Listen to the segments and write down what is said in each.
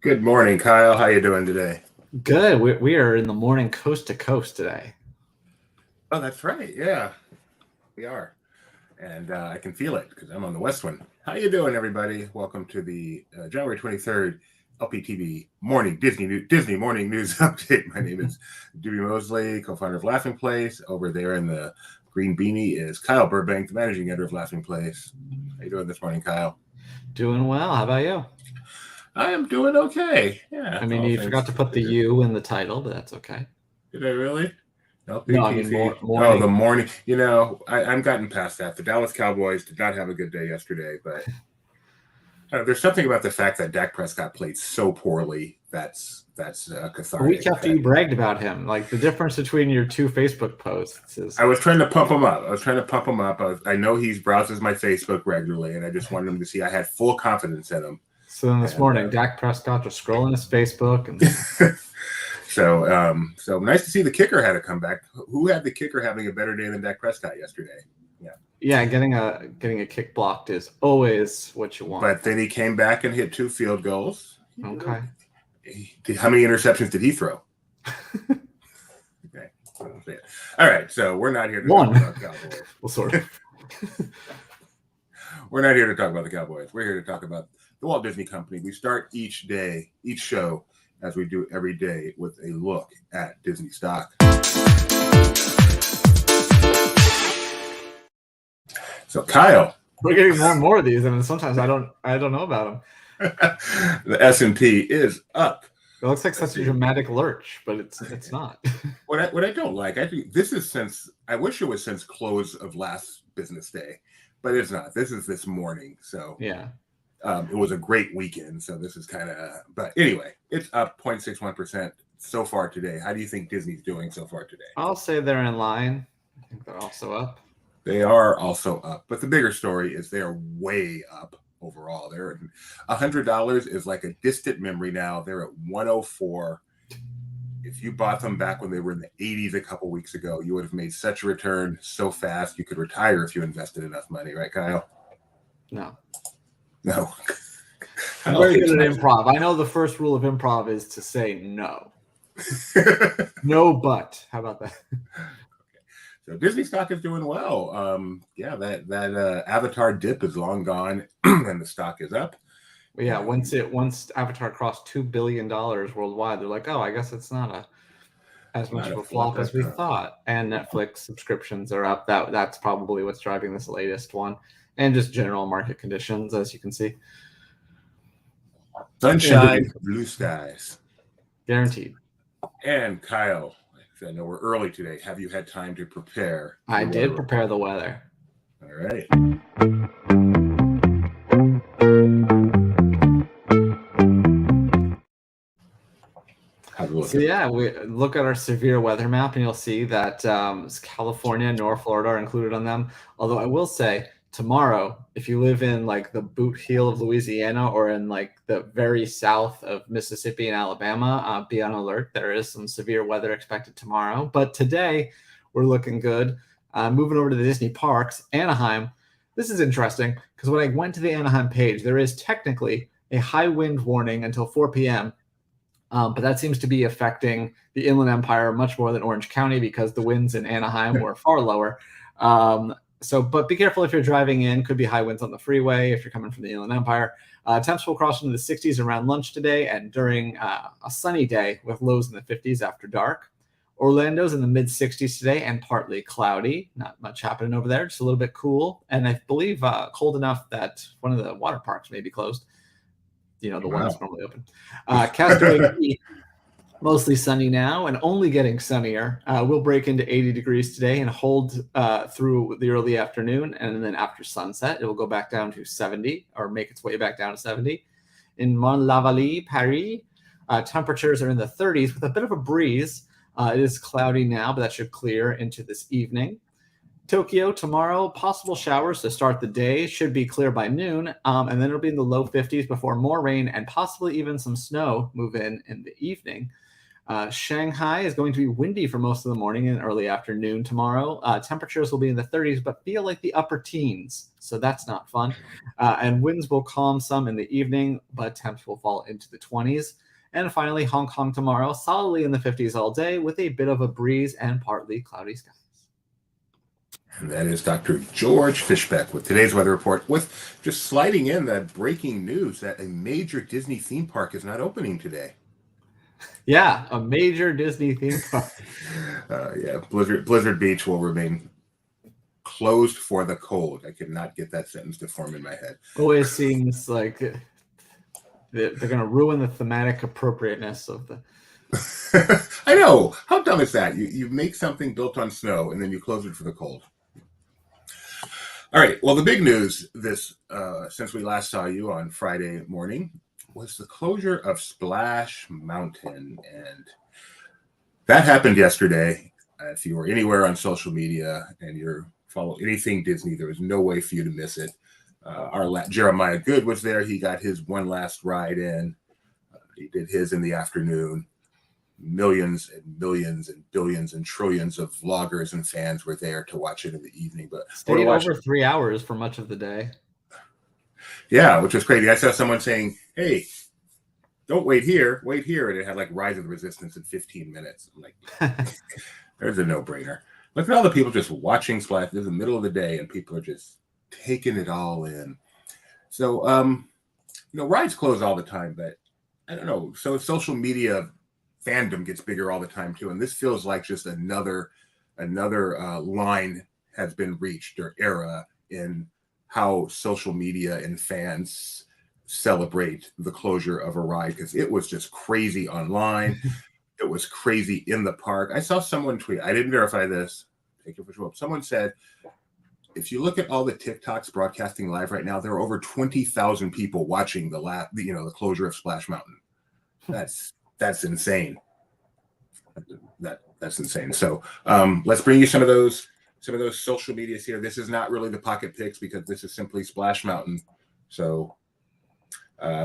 Good morning, Kyle. How you doing today? Good. We are in the morning coast to coast today. Oh, that's right. Yeah, we are, and I can feel it because I'm on the west one. How you doing, everybody? Welcome to the January 23rd LPTV morning Disney morning news update. My name is Dewey Mosley, co-founder of Laughing Place. Over there in the green beanie is Kyle Burbank, the managing editor of Laughing Place. How you doing this morning, Kyle? Doing well. How about you? I am doing okay. Yeah. I mean, you forgot to put the U in the title, but that's okay. Did I really? LPTV. No, I mean morning. Oh, the morning. You know, I'm gotten past that. The Dallas Cowboys did not have a good day yesterday, but there's something about the fact that Dak Prescott played so poorly. That's cathartic. A week after you bragged about him, like the difference between your two Facebook posts is. I was trying to pump him up. I know he browses my Facebook regularly, and I just wanted him to see I had full confidence in him. So then this morning, Dak Prescott was scrolling his Facebook and. So nice to see the kicker had a comeback. Who had the kicker having a better day than Dak Prescott yesterday? Yeah, getting a kick blocked is always what you want. But then he came back and hit 2 field goals. Okay. How many interceptions did he throw? Okay. All right. So we're not here to talk about the Cowboys. Well, sort of. We're not here to talk about the Cowboys. We're here to talk about the Walt Disney Company. We start each show, as we do every day, with a look at Disney stock. So, Kyle, we're getting more and more of these, and sometimes I don't know about them. The S&P is up. It looks like such a dramatic lurch, but it's not. What I don't like, I think this is I wish it was since close of last business day, but it's not. This is this morning. So yeah. It was a great weekend, so this is kind of. But anyway, it's up 0.61% so far today. How do you think Disney's doing so far today? I'll say they're in line. I think they're also up. They are also up, but the bigger story is they are way up overall. They're $100 is like a distant memory now. They're at 104. If you bought them back when they were in the 80s a couple weeks ago, you would have made such a return so fast you could retire if you invested enough money, right, Kyle? No. I'm very good at improv. I know the first rule of improv is to say no. No, but how about that? So Disney stock is doing well. That Avatar dip is long gone, and the stock is up. Well, yeah, once Avatar crossed $2 billion worldwide, they're like, oh, I guess it's not as much of a flop as we thought. And Netflix subscriptions are up. That's probably what's driving this latest one. And just general market conditions, as you can see. Sunshine, blue skies. Guaranteed. And Kyle, I know we're early today. Have you had time to prepare? I did prepare the weather. All right. So yeah, we look at our severe weather map and you'll see that California, North Florida are included on them. Although I will say tomorrow, if you live in like the boot heel of Louisiana or in like the very south of Mississippi and Alabama, be on alert. There is some severe weather expected tomorrow. But today we're looking good. Moving over to the Disney parks, Anaheim. This is interesting because when I went to the Anaheim page, there is technically a high wind warning until 4 p.m. But that seems to be affecting the Inland Empire much more than Orange County because the winds in Anaheim were far lower. But be careful if you're driving in. Could be high winds on the freeway if you're coming from the Inland Empire. Temps will cross into the 60s around lunch today and during a sunny day with lows in the 50s after dark. Orlando's in the mid-60s today and partly cloudy. Not much happening over there. Just a little bit cool. And I believe cold enough that one of the water parks may be closed. You know, the one that's normally open. Castaway Key, mostly sunny now and only getting sunnier. We'll break into 80 degrees today and hold through the early afternoon. And then after sunset, it will go back down to 70 or make its way back down to 70. In Mont-la-Vallée, Paris, temperatures are in the 30s with a bit of a breeze. It is cloudy now, but that should clear into this evening. Tokyo tomorrow, possible showers to start the day, should be clear by noon, and then it'll be in the low 50s before more rain and possibly even some snow move in the evening. Shanghai is going to be windy for most of the morning and early afternoon tomorrow. Temperatures will be in the 30s, but feel like the upper teens, so that's not fun. And winds will calm some in the evening, but temps will fall into the 20s. And finally, Hong Kong tomorrow, solidly in the 50s all day, with a bit of a breeze and partly cloudy skies. And that is Dr. George Fishbeck with today's weather report, with just sliding in that breaking news that a major Disney theme park is not opening today. Yeah, a major Disney theme park. Yeah, Blizzard Beach will remain closed for the cold. I could not get that sentence to form in my head. Always seems like they're going to ruin the thematic appropriateness of the... I know. How dumb is that? You make something built on snow and then you close it for the cold. All right. Well, the big news this since we last saw you on Friday morning was the closure of Splash Mountain, and that happened yesterday. If you were anywhere on social media and you're follow anything Disney, there was no way for you to miss it. Jeremiah Good was there. He got his one last ride in. He did his in the afternoon. Millions and millions and billions and trillions of vloggers and fans were there to watch it in the evening. But stayed over 3 hours for much of the day. Yeah, which was crazy. I saw someone saying, "Hey, don't wait here, wait here," and it had like Rise of the Resistance in 15 minutes. I'm like, there's a no-brainer. Look at all the people just watching Splash. This is the middle of the day, and people are just taking it all in. So, rides close all the time, but I don't know. So social media fandom gets bigger all the time too, and this feels like just another line has been reached, or era in how social media and fans celebrate the closure of a ride, because it was just crazy online. It was crazy in the park. I saw someone tweet, I didn't verify this, take it for sure. Someone said, if you look at all the TikToks broadcasting live right now, there are over 20,000 people watching the closure of Splash Mountain. That's insane. That's insane. So let's bring you some of those social medias here. This is not really the pocket picks because this is simply Splash Mountain. So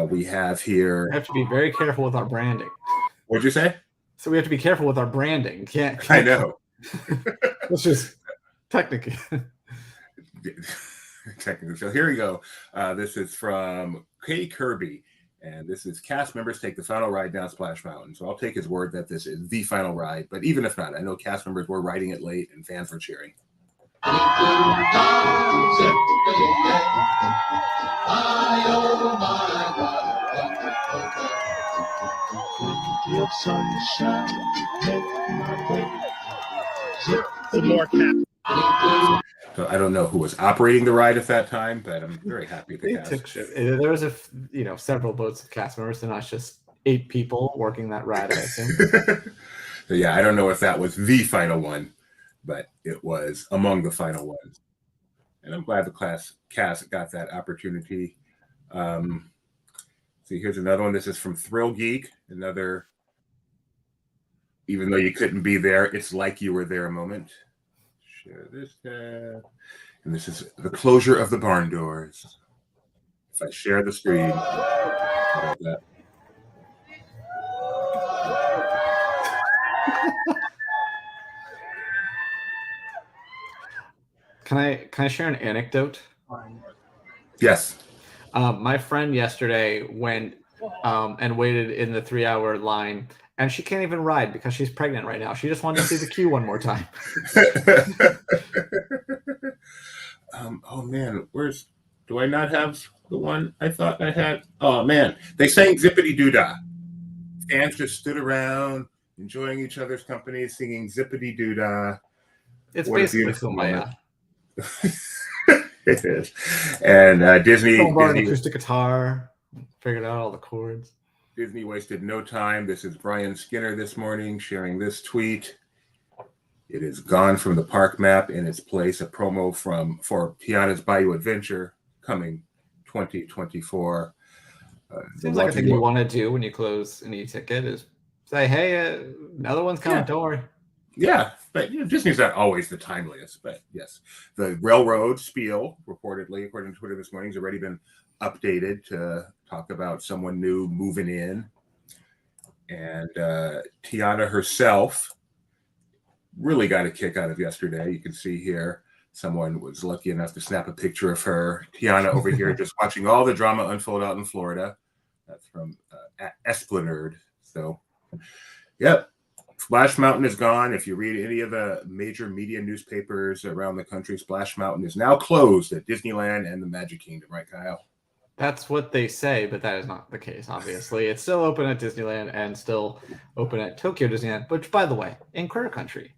we have here. We have to be very careful with our branding. What'd you say? So we have to be careful with our branding. Can't I know. Let's just technically. So here we go. This is from Kay Kirby. And this is cast members take the final ride down Splash Mountain. So I'll take his word that this is the final ride. But even if not, I know cast members were riding it late and fans were cheering. So I don't know who was operating the ride at that time, but I'm very happy the cast. There was several boats of cast members, and not just 8 people working that ride, I assume. So yeah, I don't know if that was the final one, but it was among the final ones. And I'm glad the cast got that opportunity. See, here's another one. This is from Thrill Geek. Another, even though you couldn't be there, it's like you were there moment. Share this tab. And this is the closure of the barn doors. If I share the screen, how about that? Can I share an anecdote? Yes. My friend yesterday went and waited in the 3-hour line, and she can't even ride because she's pregnant right now. She just wanted to see the queue one more time. Oh man, do I not have the one I thought I had? Oh man, they sang Zippity Doo Dah. Fans just stood around enjoying each other's company, singing Zippity Doo Dah. It's basically Kumbaya. It is. And Disney acoustic guitar, figured out all the chords. Disney wasted no time. This is Brian Skinner this morning sharing this tweet. It is gone from the park map. In its place, a promo for Tiana's Bayou Adventure coming 2024. Seems like a thing you want to do when you close an e-ticket is say, hey, another one's coming, don't worry. Yeah, but Disney's not always the timeliest. But yes, the railroad spiel, reportedly, according to Twitter this morning, has already been updated to talk about someone new moving in. And Tiana herself really got a kick out of yesterday. You can see here someone was lucky enough to snap a picture of her. Tiana over here just watching all the drama unfold out in Florida. That's from Esplanade. So, yep. Splash Mountain is gone. If you read any of the major media newspapers around the country, Splash Mountain is now closed at Disneyland and the Magic Kingdom, right, Kyle? That's what they say, but that is not the case, obviously. It's still open at Disneyland and still open at Tokyo Disneyland, which, by the way, in Critter Country,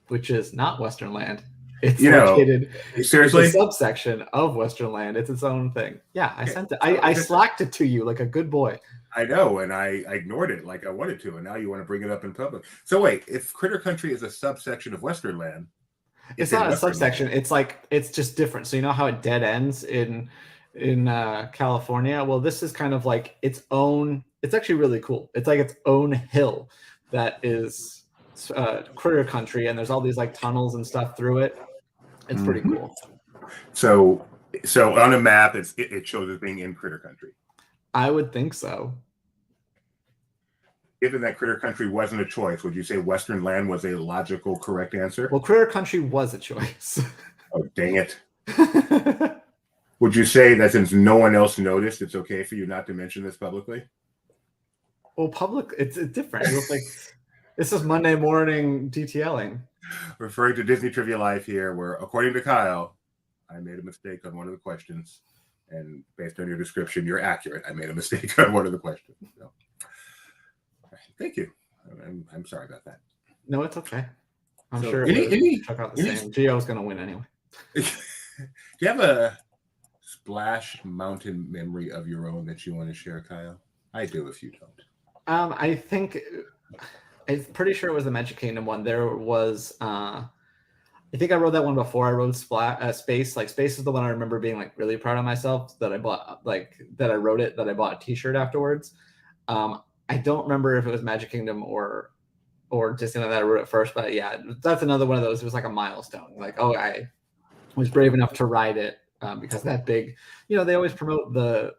which is not Western Land, it's located seriously? It's a subsection of Western Land. It's its own thing. Yeah, I sent it. I slacked it to you like a good boy. I know, and I ignored it like I wanted to, and now you want to bring it up in public. So wait, if Critter Country is a subsection of Western Land, it's not a subsection. Land. It's like it's just different. So you know how it dead ends in California? Well, this is kind of like its own. It's actually really cool. It's like its own hill that is Critter Country, and there's all these like tunnels and stuff through it. It's pretty cool. So on a map, it shows it being in Critter Country. I would think so. Given that Critter Country wasn't a choice, would you say Western Land was a logical, correct answer? Well, Critter Country was a choice. Oh, dang it. Would you say that since no one else noticed, it's okay for you not to mention this publicly? Well, it's different. It's like this is Monday morning DTLing. Referring to Disney Trivia Live here, where, according to Kyle, I made a mistake on one of the questions. And based on your description, you're accurate. I made a mistake on one of the questions. So, thank you. I'm sorry about that. No, it's okay. I'm sure it check out the same. Gio's going to win anyway. Do you have a Splash Mountain memory of your own that you want to share, Kyle? I do if you don't. I think I'm pretty sure it was the Magic Kingdom one. There was I think I wrote that one before I wrote Space. Like Space is the one I remember being like really proud of myself that I bought, like that I wrote it, that I bought a t-shirt afterwards. I don't remember if it was Magic Kingdom or Disneyland that I wrote it first, but yeah, that's another one of those. It was like a milestone. Like, oh, I was brave enough to ride it because that big, they always promote the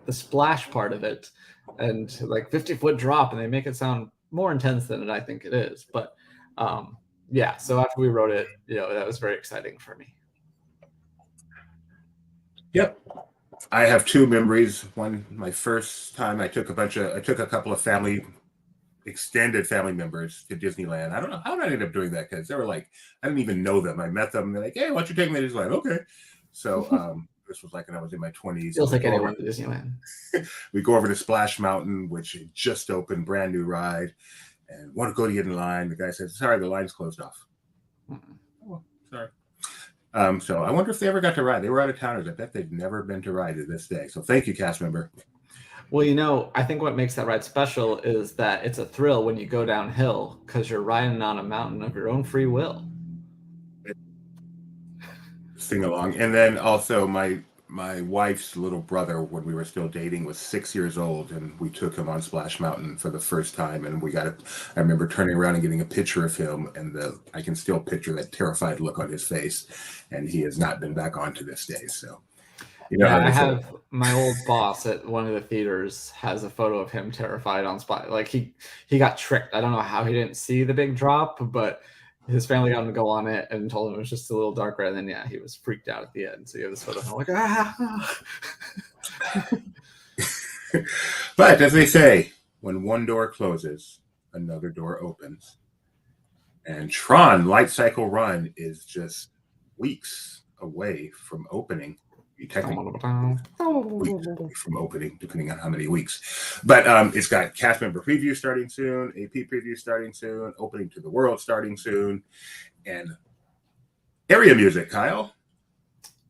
splash part of it and like 50-foot drop, and they make it sound more intense than I think it is. But yeah, so after we wrote it, that was very exciting for me. Yep. I have two memories. One, my first time I took a couple of extended family members to Disneyland. I don't know how I ended up doing that because they were like, I didn't even know them. I met them. They're like, hey, why don't you take me to Disneyland? Okay. So this was like when I was in my 20s. Feels like anyone to Disneyland. We go over to Splash Mountain, which had just opened, brand new ride. And want to go to get in line. The guy said, sorry, the line's closed off. Oh, sorry. So I wonder if they ever got to ride. They were out of towners. I bet they've never been to ride to this day. So thank you, cast member. Well, I think what makes that ride special is that it's a thrill when you go downhill because you're riding on a mountain of your own free will. Sing along. And then also my wife's little brother, when we were still dating, was 6 years old, and we took him on Splash Mountain for the first time. And I remember turning around and getting a picture of him, and I can still picture that terrified look on his face. And he has not been back on to this day. So, I have my old boss at one of the theaters has a photo of him terrified on spot. Like he got tricked. I don't know how he didn't see the big drop, but his family got him to go on it and told him it was just a little darker. And then, he was freaked out at the end. So you have this photo of him like, ah. But as they say, when one door closes, another door opens. And Tron Light Cycle Run is just weeks away from opening. Technically, weeks away from opening, depending on how many weeks. But it's got cast member preview starting soon, AP preview starting soon, opening to the world starting soon, and area music, Kyle.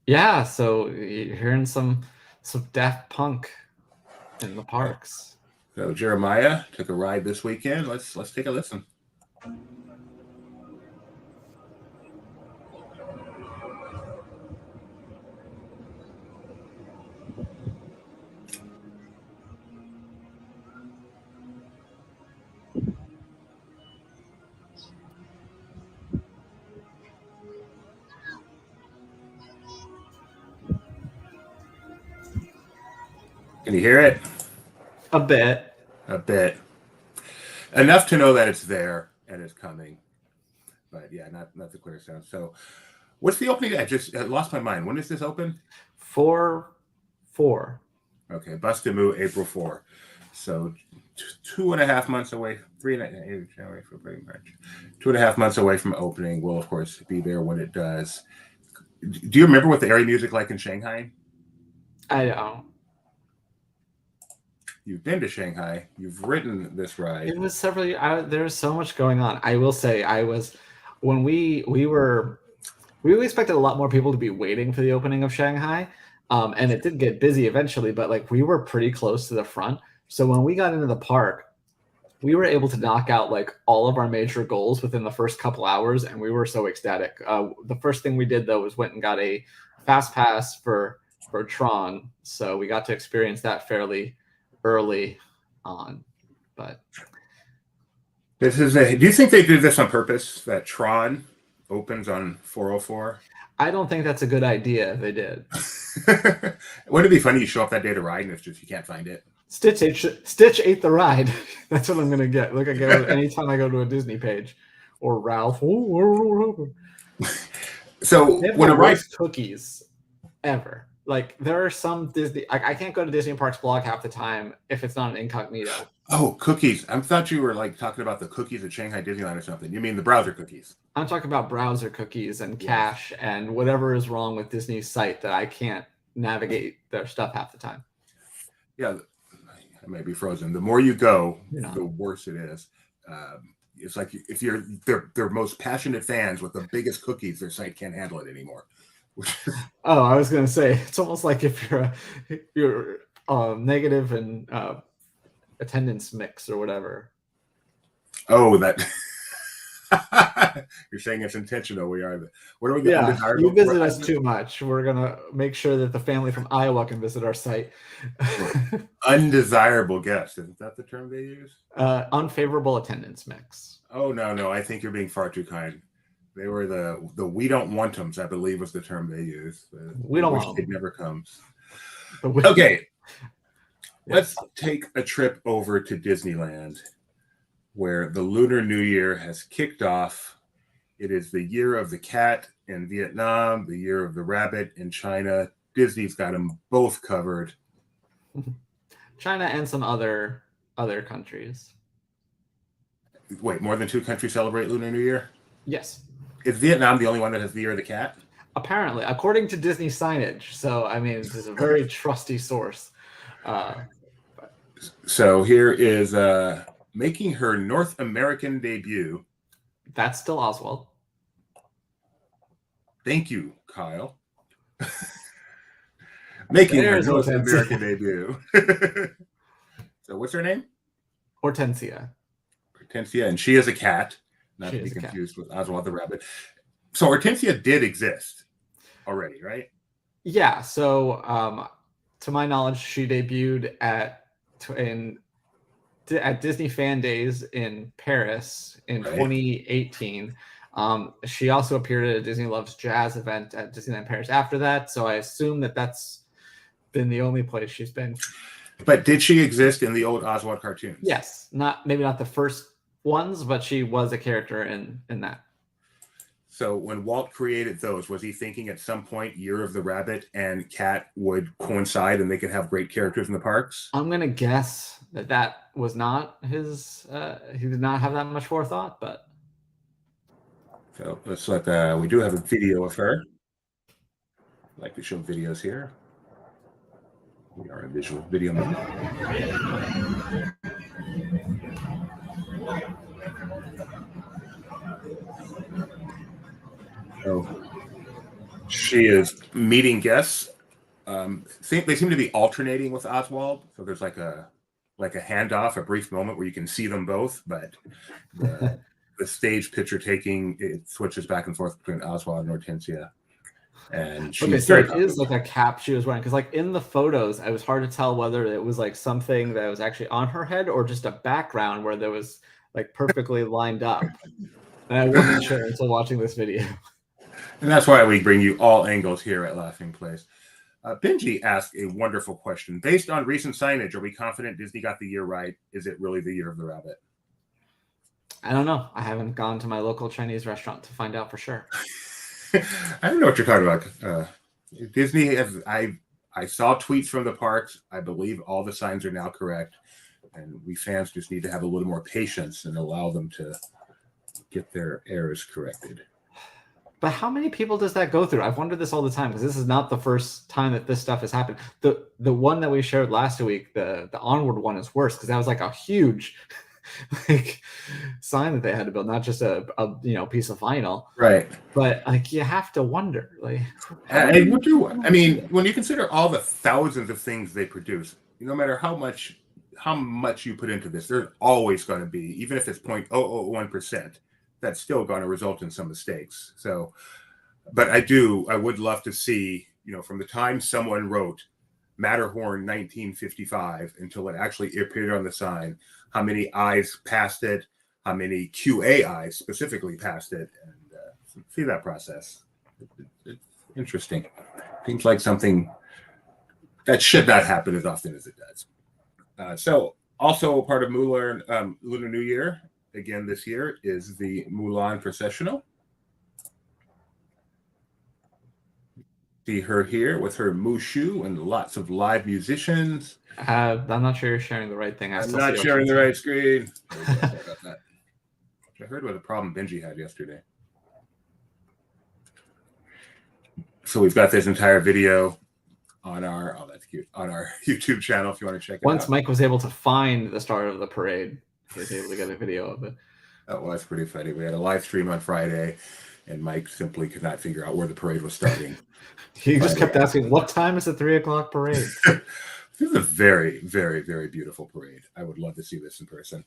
Yeah, so you're hearing some Daft Punk in the parks. So Jeremiah took a ride this weekend. Let's take a listen. Can you hear it? A bit. A bit. enough to know that it's there and it's coming. But yeah, not the clear sound. So, what's the opening? I just lost my mind. When does this open? 4/4. Okay, Bustamoo, April 4. So 2.5 months away, 3.5 January, February, March. 2.5 months away from opening. We'll of course be there when it does. Do you remember what the area music like in Shanghai? I don't. You've been to Shanghai. You've ridden this ride. It was several years. There was so much going on. I will say, when we expected a lot more people to be waiting for the opening of Shanghai, and it did get busy eventually. But like we were pretty close to the front, so when we got into the park, we were able to knock out like all of our major goals within the first couple hours, and we were so ecstatic. The first thing we did though was went and got a fast pass for Tron, so we got to experience that fairly early on. But do you think they did this on purpose, that Tron opens on 404? I don't think that's a good idea if they did. Wouldn't it be funny you show up that day to ride and it's just you can't find it? Stitch ate the ride. That's what I'm gonna get. Look, I go anytime I go to a Disney page or Ralph. So they have when the a ride worst cookies ever. Like there are some Disney. I can't go to Disney Parks blog half the time if it's not an incognito. Oh, cookies! I thought you were like talking about the cookies at Shanghai Disneyland or something. You mean the browser cookies? I'm talking about browser cookies and cache and whatever is wrong with Disney's site that I can't navigate their stuff half the time. Yeah, I may be frozen. The more you go, the worse it is. It's like if you're their most passionate fans with the biggest cookies, their site can't handle it anymore. Oh, I was gonna say it's almost like if you're negative and attendance mix or whatever. Oh, that you're saying it's intentional. We are. What are we? Yeah, you visit us too much. We're gonna make sure that the family from Iowa can visit our site. Undesirable guests. Isn't that the term they use? Unfavorable attendance mix. Oh no! I think you're being far too kind. They were the we don't want them's, I believe, was the term they used. We don't want them. It never comes. Okay, let's take a trip over to Disneyland, where the Lunar New Year has kicked off. It is the year of the cat in Vietnam, the year of the rabbit in China. Disney's got them both covered. China and some other countries. Wait, more than 2 countries celebrate Lunar New Year? Yes. Is Vietnam the only one that has the year of the cat? Apparently, according to Disney signage. So, I mean, this is a very trusty source. So here is making her North American debut. That's still Oswald. Thank you, Kyle. Making her North American debut. So what's her name? Hortensia. Hortensia, and she is a cat. Not to be confused with Oswald the rabbit. So Hortensia did exist already, right? Yeah. So, to my knowledge, she debuted at Disney Fan Days in Paris in 2018. She also appeared at a Disney Loves Jazz event at Disneyland Paris after that. So I assume that that's been the only place she's been. But did she exist in the old Oswald cartoons? Yes. Maybe not the first ones, but she was a character in that. So when Walt created those, was he thinking at some point Year of the Rabbit and Cat would coincide and they could have great characters in the parks? I'm going to guess that was not his, he did not have that much forethought, but. So let's let, we do have a video of her. I'd like to show videos here. We are a visual video mode. So she is meeting guests. They seem to be alternating with Oswald. So there's like a handoff, a brief moment where you can see them both, but the stage picture taking, it switches back and forth between Oswald and Hortensia. And she's so it is like a cap she was wearing, because like in the photos, it was hard to tell whether it was like something that was actually on her head or just a background where there was like perfectly lined up. And I wasn't sure until watching this video. And that's why we bring you all angles here at Laughing Place. Benji asked a wonderful question. Based on recent signage, are we confident Disney got the year right? Is it really the Year of the Rabbit? I don't know. I haven't gone to my local Chinese restaurant to find out for sure. I don't know what you're talking about. Disney has. I saw tweets from the parks. I believe all the signs are now correct, and we fans just need to have a little more patience and allow them to get their errors corrected. But how many people does that go through? I've wondered this all the time because this is not the first time that this stuff has happened. The one that we shared last week, the Onward one, is worse because that was like a huge like sign that they had to build, not just a piece of vinyl. Right. But like you have to wonder, like, I mean, when you consider all the thousands of things they produce, no matter how much you put into this, there's always going to be, even if it's 0.001%, that's still going to result in some mistakes. So, but I would love to see, from the time someone wrote Matterhorn 1955 until it actually appeared on the sign, how many eyes passed it, how many QA eyes specifically passed it, and see that process. It's interesting. Seems like something that should not happen as often as it does. So also part of Lunar New Year, again this year, is the Mulan processional. See her here with her Mushu and lots of live musicians. I'm not sure you're sharing the right thing. I'm not sharing the right screen. Sorry about that. I heard what a problem Benji had yesterday. So we've got this entire video on our YouTube channel if you want to check it out. Once Mike was able to find the start of the parade, he was able to get a video of it. That was pretty funny. We had a live stream on Friday, and Mike simply could not figure out where the parade was starting. He just kept asking, what time is the 3 o'clock parade? This is a very, very, very beautiful parade. I would love to see this in person.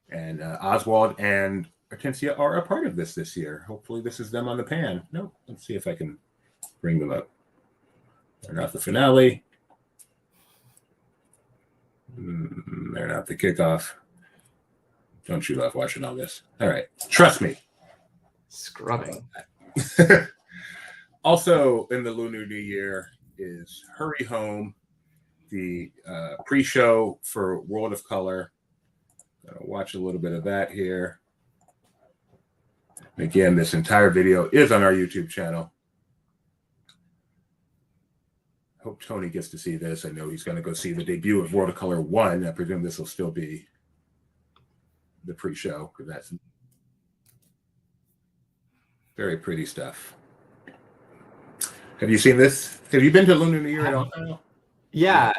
And Oswald and Hortensia are a part of this year. Hopefully this is them on the pan. No, let's see if I can bring them up. They're not the finale. They're not the kickoff. Don't you love watching all this? All right. Trust me. Scrubbing. Also in the Lunar New Year is Hurry Home, the pre-show for World of Color. Gonna watch a little bit of that here. Again, this entire video is on our YouTube channel. Hope Tony gets to see this. I know he's going to go see the debut of World of Color 1. I presume this will still be the pre-show, because that's very pretty stuff. Have you seen this? Have you been to Lunar New Year at all? Yeah.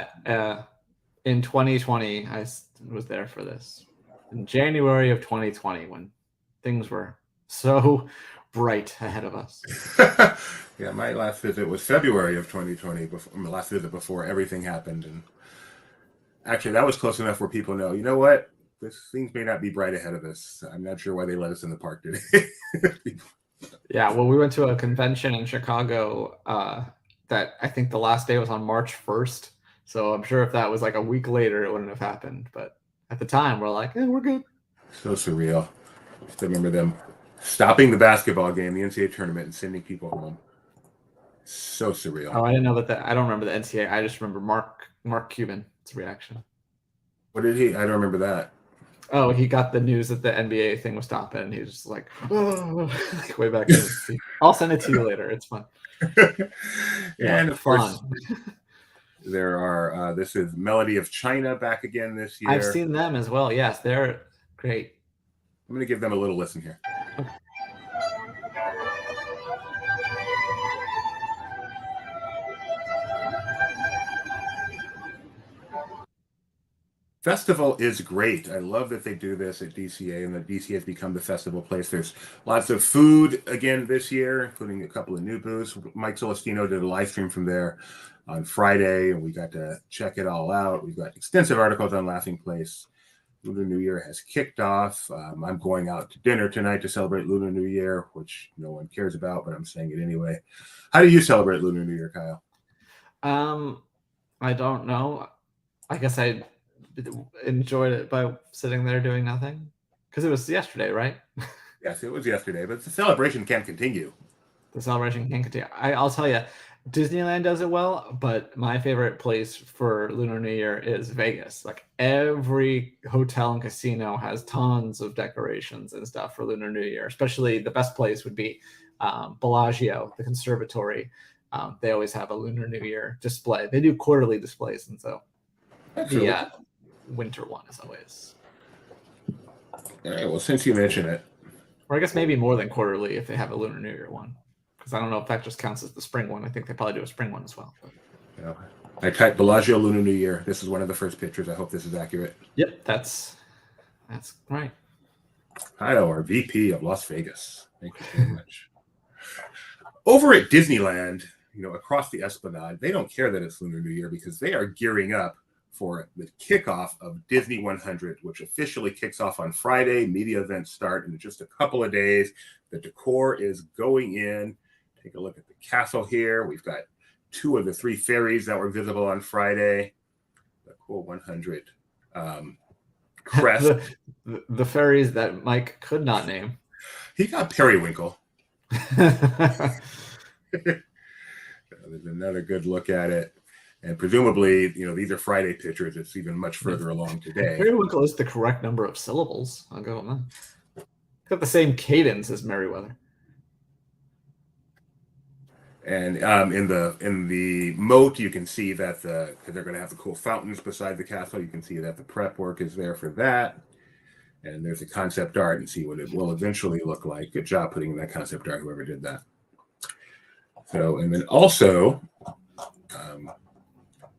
In 2020, I was there for this. In January of 2020, when things were so bright ahead of us. Yeah, my last visit was February of 2020, my last visit before everything happened. And actually, that was close enough where people know, you know what? This things may not be bright ahead of us. I'm not sure why they let us in the park today. Yeah, well, we went to a convention in Chicago that I think the last day was on March 1st. So I'm sure if that was like a week later, it wouldn't have happened. But at the time, we're like, we're good. So surreal. I still remember them stopping the basketball game, the NCAA tournament, and sending people home. So surreal. Oh, I didn't know that. I don't remember the NCAA. I just remember Mark Cuban's reaction. What did he? I don't remember that. Oh, he got the news that the NBA thing was stopping, and he was just like, oh, like way back. I'll send it to you later. It's fun. And of course, there are. This is Melody of China back again this year. I've seen them as well. Yes, they're great. I'm going to give them a little listen here. Okay. Festival is great. I love that they do this at DCA, and that DCA has become the festival place. There's lots of food again this year, including a couple of new booths. Mike Celestino did a live stream from there on Friday, and we got to check it all out. We've got extensive articles on Laughing Place. Lunar New Year has kicked off. I'm going out to dinner tonight to celebrate Lunar New Year, which no one cares about, but I'm saying it anyway. How do you celebrate Lunar New Year, Kyle? I don't know. I guess I enjoyed it by sitting there doing nothing, because it was yesterday, right? Yes, it was yesterday, but the celebration can continue. The celebration can continue. I'll tell you, Disneyland does it well, but my favorite place for Lunar New Year is Vegas. Like every hotel and casino has tons of decorations and stuff for Lunar New Year. Especially the best place would be Bellagio, the conservatory. They always have a Lunar New Year display. They do quarterly displays, and so That's the really cool. winter one is always. All right, well, since you mention it, Or I guess maybe more than quarterly if they have a Lunar New Year one. Because I don't know if that just counts as the spring one. I think they probably do a spring one as well. you know, I typed Bellagio Lunar New Year. This is one of the first pictures. I hope this is accurate. Yep, that's right. Hi, our VP of Las Vegas. Thank you very much. Over at Disneyland, across the Esplanade, they don't care that it's Lunar New Year because they are gearing up for the kickoff of Disney 100, which officially kicks off on Friday. Media events start in just a couple of days. The decor is going in. Take a look at the castle here. We've got 2 of the 3 ferries that were visible on Friday. The cool 100 crest. the ferries that Mike could not name. He got periwinkle. There's another good look at it. And presumably, these are Friday pictures. It's even much further along today. Periwinkle is the correct number of syllables. I'll go with that. It's got the same cadence as Merriweather. And in the moat, you can see that because they're going to have the cool fountains beside the castle, you can see that the prep work is there for that. And there's a concept art and see what it will eventually look like. Good job putting in that concept art, whoever did that. So, and then also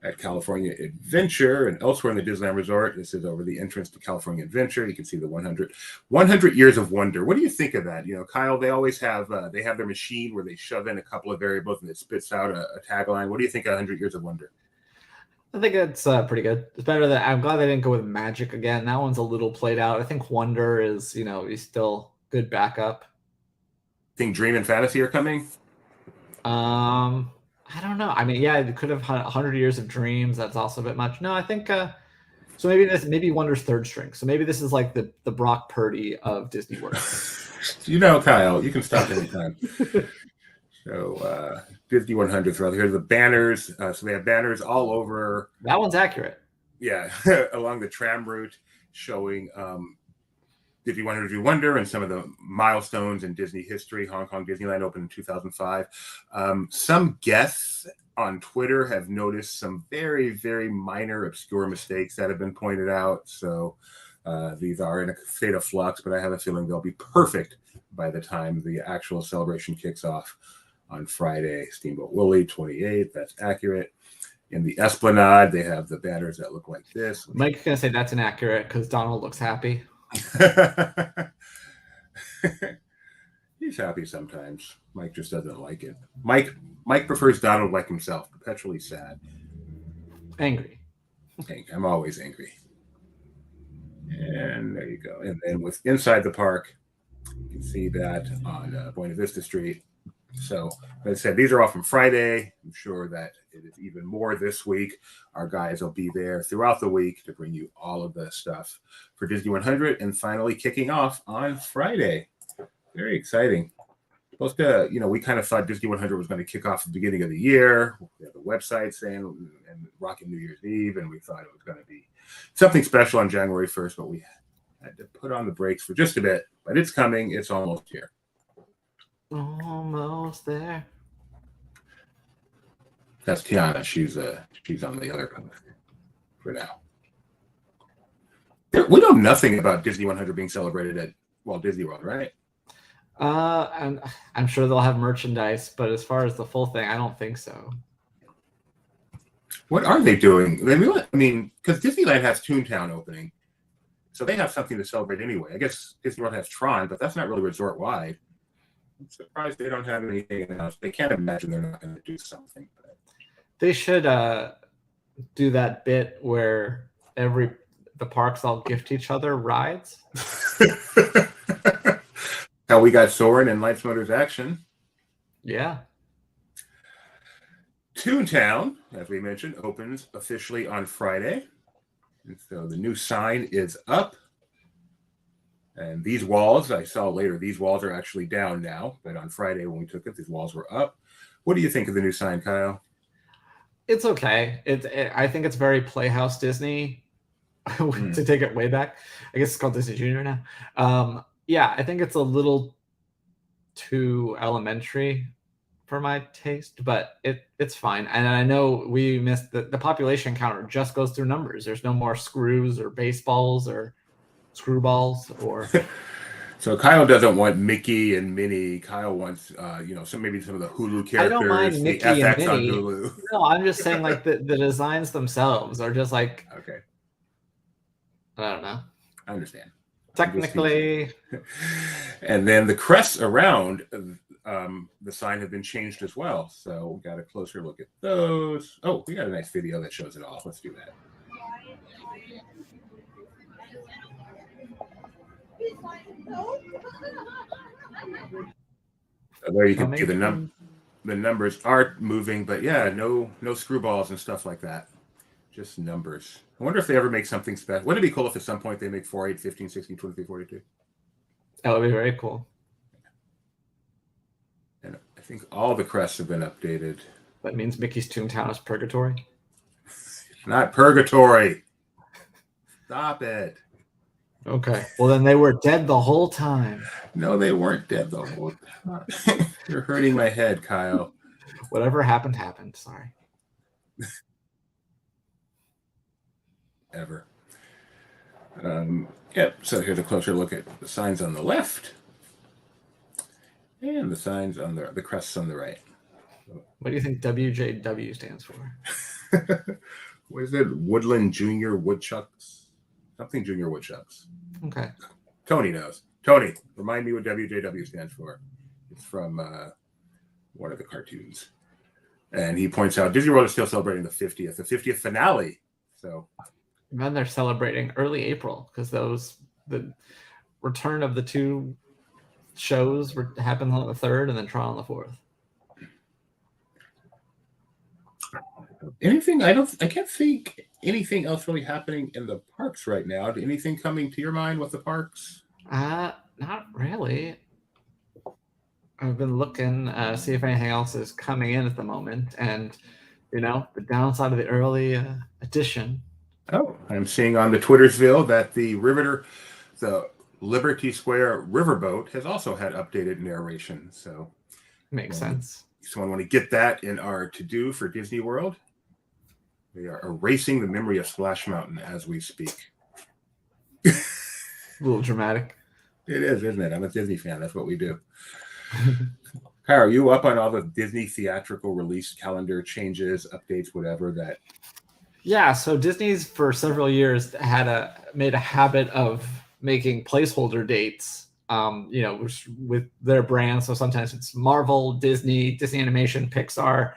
at California Adventure and elsewhere in the Disneyland Resort, this is over the entrance to California Adventure. You can see the 100 Years of Wonder. What do you think of that? Kyle, they always have they have their machine where they shove in a couple of variables and it spits out a tagline. What do you think of 100 Years of Wonder? I think it's pretty good. It's better than. I'm glad they didn't go with Magic again. That one's a little played out. I think Wonder is, he's still good backup. Think Dream and Fantasy are coming? I don't know. I mean, yeah, it could have 100 Years of Dreams. That's also a bit much. No, I think so. Maybe Wonder's third string. So maybe this is like the Brock Purdy of Disney World. Kyle, you can stop anytime. So Disney 100 throughout here. The banners. So they have banners all over. That one's accurate. Yeah, along the tram route showing Disney 100 Wonder and some of the milestones in Disney history. Hong Kong Disneyland opened in 2005. Some guests on Twitter have noticed some very, very minor, obscure mistakes that have been pointed out. So these are in a state of flux, but I have a feeling they'll be perfect by the time the actual celebration kicks off on Friday. Steamboat Willie, 28. That's accurate. In the Esplanade, they have the banners that look like this. Mike's going to say that's inaccurate because Donald looks happy. He's happy sometimes. Mike just doesn't like it. Mike prefers Donald like himself, perpetually sad. Angry. I'm always angry. And there you go. And then with inside the park, you can see that on Buena Vista Street. So, as I said, these are all from Friday. I'm sure that it is even more this week. Our guys will be there throughout the week to bring you all of the stuff for Disney 100 and finally kicking off on Friday. Very exciting. Supposed to, we kind of thought Disney 100 was going to kick off at the beginning of the year. We have the website saying and rocking New Year's Eve, and we thought it was going to be something special on January 1st, but we had to put on the brakes for just a bit. But it's coming. It's almost here. Almost there. That's Tiana. She's on the other coast for now. We know nothing about Disney 100 being celebrated at Walt Disney World, right? And I'm sure they'll have merchandise, but as far as the full thing, I don't think so. What are they doing? I mean, because Disneyland has Toontown opening, so they have something to celebrate anyway. I guess Disney World has Tron, but that's not really resort wide. I'm surprised they don't have anything else. They can't imagine they're not going to do something. But they should do that bit where the parks all gift each other rides. How we got Soarin' and Lights Motors Action. Yeah. Toontown, as we mentioned, opens officially on Friday. And so the new sign is up. And these walls, I saw later, these walls are actually down now. But on Friday when we took it, these walls were up. What do you think of the new sign, Kyle? It's okay. I think it's very Playhouse Disney to take it way back. I guess it's called Disney Junior now. Yeah, I think it's a little too elementary for my taste, but it's fine. And I know we missed the population counter just goes through numbers. There's no more screws or baseballs or screwballs or. So Kyle doesn't want Mickey and Minnie. Kyle wants, maybe some of the Hulu characters. I don't mind Mickey the FX and Minnie. on Hulu. No, I'm just saying like the designs themselves are just like. Okay. I don't know. I understand. Technically. And then the crests around the sign have been changed as well. So we got a closer look at those. Oh, we got a nice video that shows it all. Let's do that. So there you can see the numbers are moving, but yeah, no screwballs and stuff like that. Just numbers. I wonder if they ever make something special. Wouldn't it be cool if at some point they make 4, 8, 15, 16, 23, 42? That would be very cool. And I think all the crests have been updated. That means Mickey's Toontown is purgatory? Not purgatory. Stop it. Okay. Well, then they were dead the whole time. No, they weren't dead the whole time. You're hurting my head, Kyle. Whatever happened, happened. Sorry. Ever. Yep. So here's a closer look at the signs on the left and the signs on the crests on the right. What do you think WJW stands for? What is it? Woodland Junior Woodchucks? Something Junior Woodchucks. Okay. Tony knows. Tony, remind me what WJW stands for. It's from one of the cartoons. And he points out Disney World is still celebrating the 50th finale. So. And then they're celebrating early April because the return of the two shows happened on the 3rd and then Tron on the 4th. Anything? I can't think anything else really happening in the parks right now. Anything coming to your mind with the parks? Not really. I've been looking see if anything else is coming in at the moment, and the downside of the early edition. Oh, I'm seeing on the Twittersville that the Liberty Square riverboat has also had updated narration. So makes sense. Someone want to get that in our to-do for Disney World? We are erasing the memory of Splash Mountain as we speak. A little dramatic. It is, isn't it? I'm a Disney fan. That's what we do. Kyle, are you up on all the Disney theatrical release calendar changes, updates, whatever that? Yeah, so Disney's for several years made a habit of making placeholder dates, with their brands. So sometimes it's Marvel, Disney Animation, Pixar,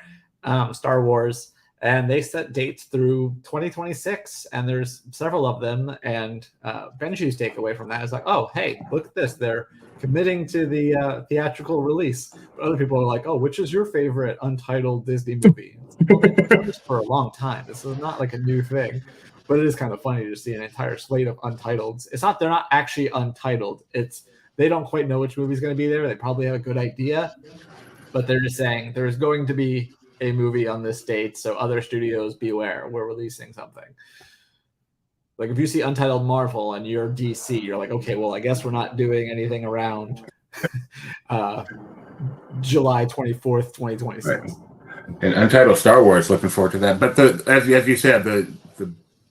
Star Wars, and they set dates through 2026, and there's several of them. And Benji's takeaway from that is like, oh, hey, look at this. They're committing to the theatrical release. But other people are like, oh, which is your favorite untitled Disney movie? Well, they've been doing this for a long time. This is not like a new thing, but it is kind of funny to see an entire slate of untitles. It's not, they're not actually untitled. It's, they don't quite know which movie's going to be there. They probably have a good idea, but they're just saying there's going to be a movie on this date. So other studios beware, we're releasing something. Like if you see Untitled Marvel and you're DC, you're like, okay, well, I guess we're not doing anything around July 24th, 2026. Right. And Untitled Star Wars, looking forward to that. But as you said, the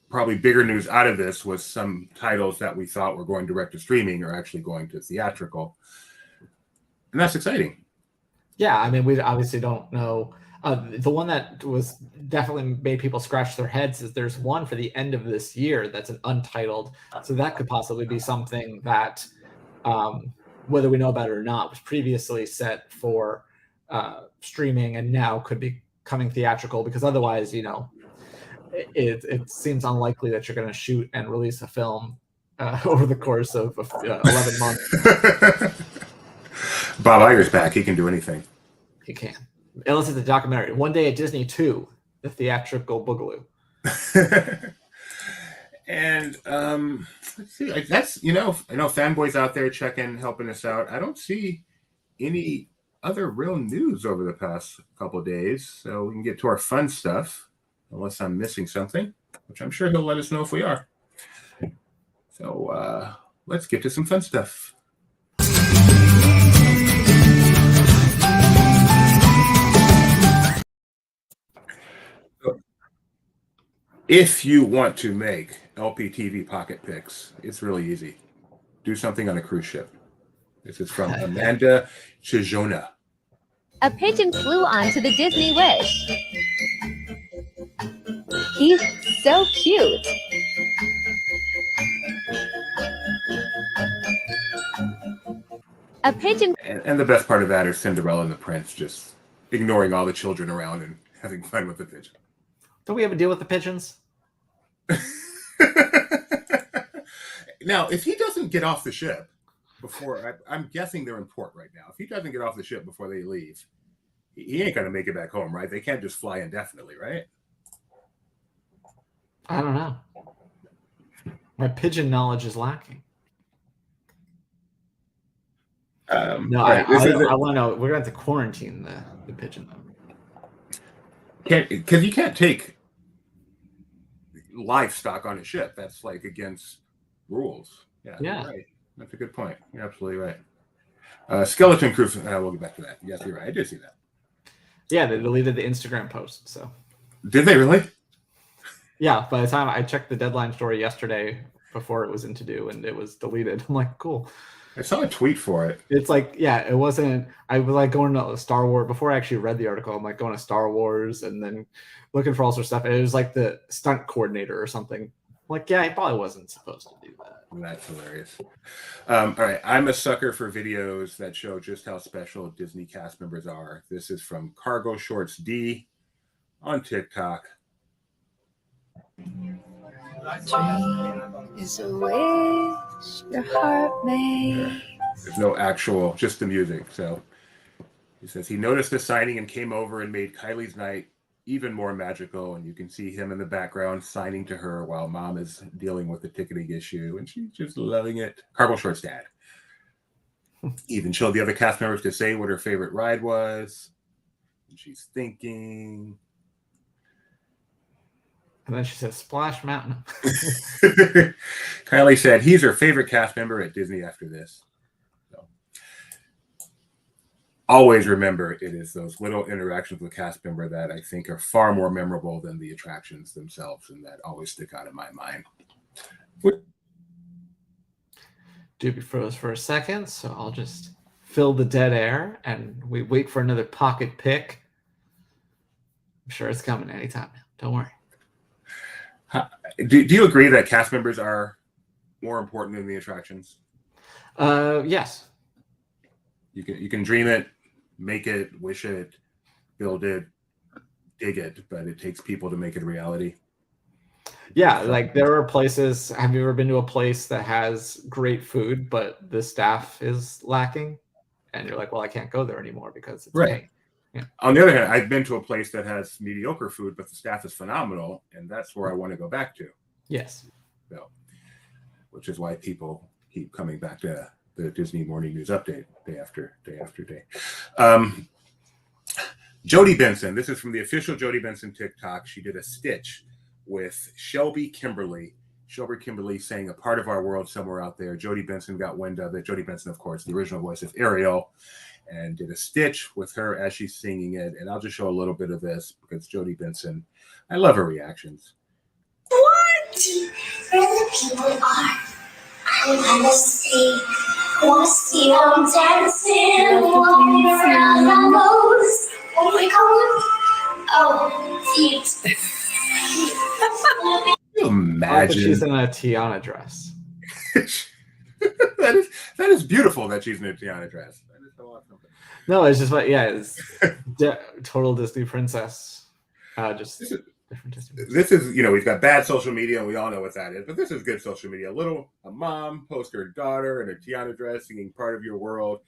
probably bigger news out of this was some titles that we thought were going direct to streaming are actually going to theatrical. And that's exciting. Yeah, I mean, we obviously don't know. The one that was definitely made people scratch their heads is there's one for the end of this year that's an untitled. So that could possibly be something that, whether we know about it or not, was previously set for streaming and now could be coming theatrical, because otherwise, it seems unlikely that you're going to shoot and release a film over the course of 11 months. Bob Iger's back. He can do anything. He can. Unless it's a documentary. One Day at Disney 2, the theatrical boogaloo. And let's see. That's I know fanboys out there helping us out. I don't see any other real news over the past couple of days, so we can get to our fun stuff, unless I'm missing something, which I'm sure he'll let us know if we are. So let's get to some fun stuff. If you want to make LPTV pocket picks, it's really easy. Do something on a cruise ship. This is from Amanda Chijona. A pigeon flew onto the Disney Wish. He's so cute. A pigeon. And the best part of that is Cinderella and the Prince just ignoring all the children around and having fun with the pigeon. Don't we have a deal with the pigeons? Now, if he doesn't get off the ship before, I'm guessing they're in port right now. If he doesn't get off the ship before they leave, he ain't going to make it back home, right? They can't just fly indefinitely, right? I don't know. My pigeon knowledge is lacking. No, right, I want to know. We're going to have to quarantine the pigeon. Because you can't take livestock on a ship. That's like against rules. Yeah. You're right. That's a good point. You're absolutely right. Skeleton crew. We'll get back to that. Yes, you're right. I did see that. Yeah, they deleted the Instagram post. So did they really? Yeah. By the time I checked the deadline story yesterday before it was in to do, and it was deleted. I'm like, cool. I saw a tweet for it. It's like, yeah, it wasn't. I was like going to Star Wars before I actually read the article. I'm like going to Star Wars and then looking for all sorts of stuff. And it was like the stunt coordinator or something. I'm like, yeah, he probably wasn't supposed to do that. That's hilarious. All right. I'm a sucker for videos that show just how special Disney cast members are. This is from Cargo Shorts D on TikTok. Is a wish your heart made. There's no actual, just the music. So he says he noticed the signing and came over and made Kylie's night even more magical. And you can see him in the background signing to her while mom is dealing with the ticketing issue. And she's just loving it. Cargo Shorts dad. Even showed the other cast members to say what her favorite ride was. And she's thinking. And then she says, Splash Mountain. Kylie said he's her favorite cast member at Disney after this. So, always remember, it is those little interactions with cast member that I think are far more memorable than the attractions themselves, and that always stick out in my mind. Doobie froze for a second, so I'll just fill the dead air and we wait for another pocket pick. I'm sure it's coming anytime now. Don't worry. Do you agree that cast members are more important than the attractions? Yes. You can dream it, make it, wish it, build it, dig it, but it takes people to make it a reality. Yeah, like there are places. Have you ever been to a place that has great food, but the staff is lacking? And you're like, well, I can't go there anymore because it's right. me. Yeah. On the other hand, I've been to a place that has mediocre food, but the staff is phenomenal, and that's where I want to go back to. Yes. So, which is why people keep coming back to the Disney Morning News Update day after day after day. Jodie Benson. This is from the official Jodie Benson TikTok. She did a stitch with Shelby Kimberly. Shelby Kimberly sang A Part of Our World Somewhere Out There. Jodie Benson got wind of it. Jodie Benson, of course, the original voice of Ariel, and did a stitch with her as she's singing it. And I'll just show a little bit of this because Jodie Benson, I love her reactions. What? Where the people are. I want to see them dancing, walking around on those, what do we call them? Oh, feet. Can you imagine? She's in a Tiana dress. that is beautiful that she's in a Tiana dress. That is so awesome. No, it's just like, yeah, it's total Disney princess. Just different Disney. This is, we've got bad social media, and we all know what that is. But this is good social media. A mom posts her daughter in a Tiana dress singing "Part of Your World"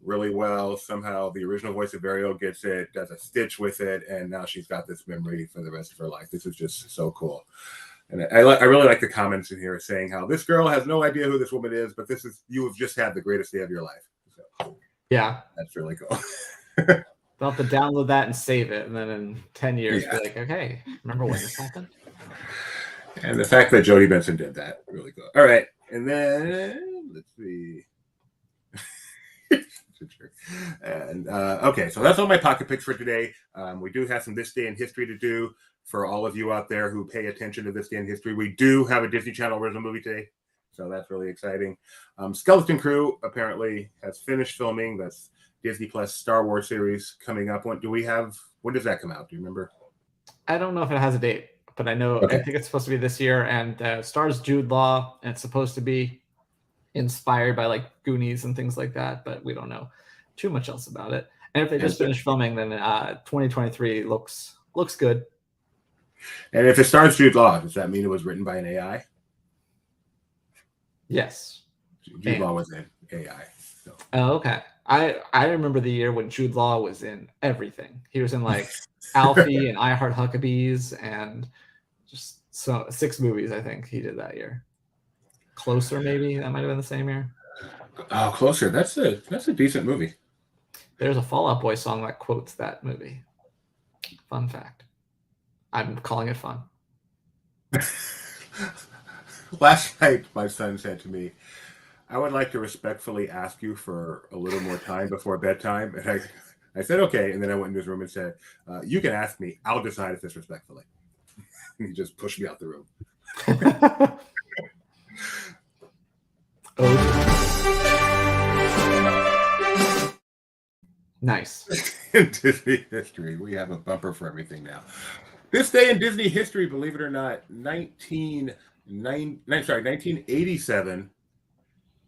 really well. Somehow, the original voice of Ariel gets it, does a stitch with it, and now she's got this memory for the rest of her life. This is just so cool. And I really like the comments in here saying how this girl has no idea who this woman is, but you have just had the greatest day of your life. So, Yeah. That's really cool. They'll have to download that and save it, and then in 10 years, Yeah. be like, okay, remember when this happened? And the fact that Jodie Benson did that, really cool. All right, and then let's see. And okay, so that's all my pocket picks for today. We do have some This Day in History to do for all of you out there who pay attention to This Day in History. We do have a Disney Channel original movie today, so that's really exciting. Skeleton Crew apparently has finished filming. That's Disney Plus Star Wars series coming up. When does that come out? Do you remember? I don't know if it has a date, but I know Okay. I think it's supposed to be this year, and stars Jude Law, and it's supposed to be inspired by like Goonies and things like that, but we don't know too much else about it. And if they just finished filming, then 2023 looks good. And if it stars Jude Law, does that mean it was written by an AI? Yes. Jude Law was an AI. So. Oh, okay. I remember the year when Jude Law was in everything. He was in like Alfie and I Heart Huckabees and just 6 movies, I think he did that year. Closer, maybe that might have been the same year. Oh, Closer. That's a decent movie. There's a Fall Out Boy song that quotes that movie. Fun fact. I'm calling it fun. Last night, my son said to me, I would like to respectfully ask you for a little more time before bedtime. And I said, okay. And then I went into his room and said, you can ask me. I'll decide if it's respectfully. And he just pushed me out the room. Nice. In Disney history, we have a bumper for everything now. This day in Disney history, believe it or not, 1987.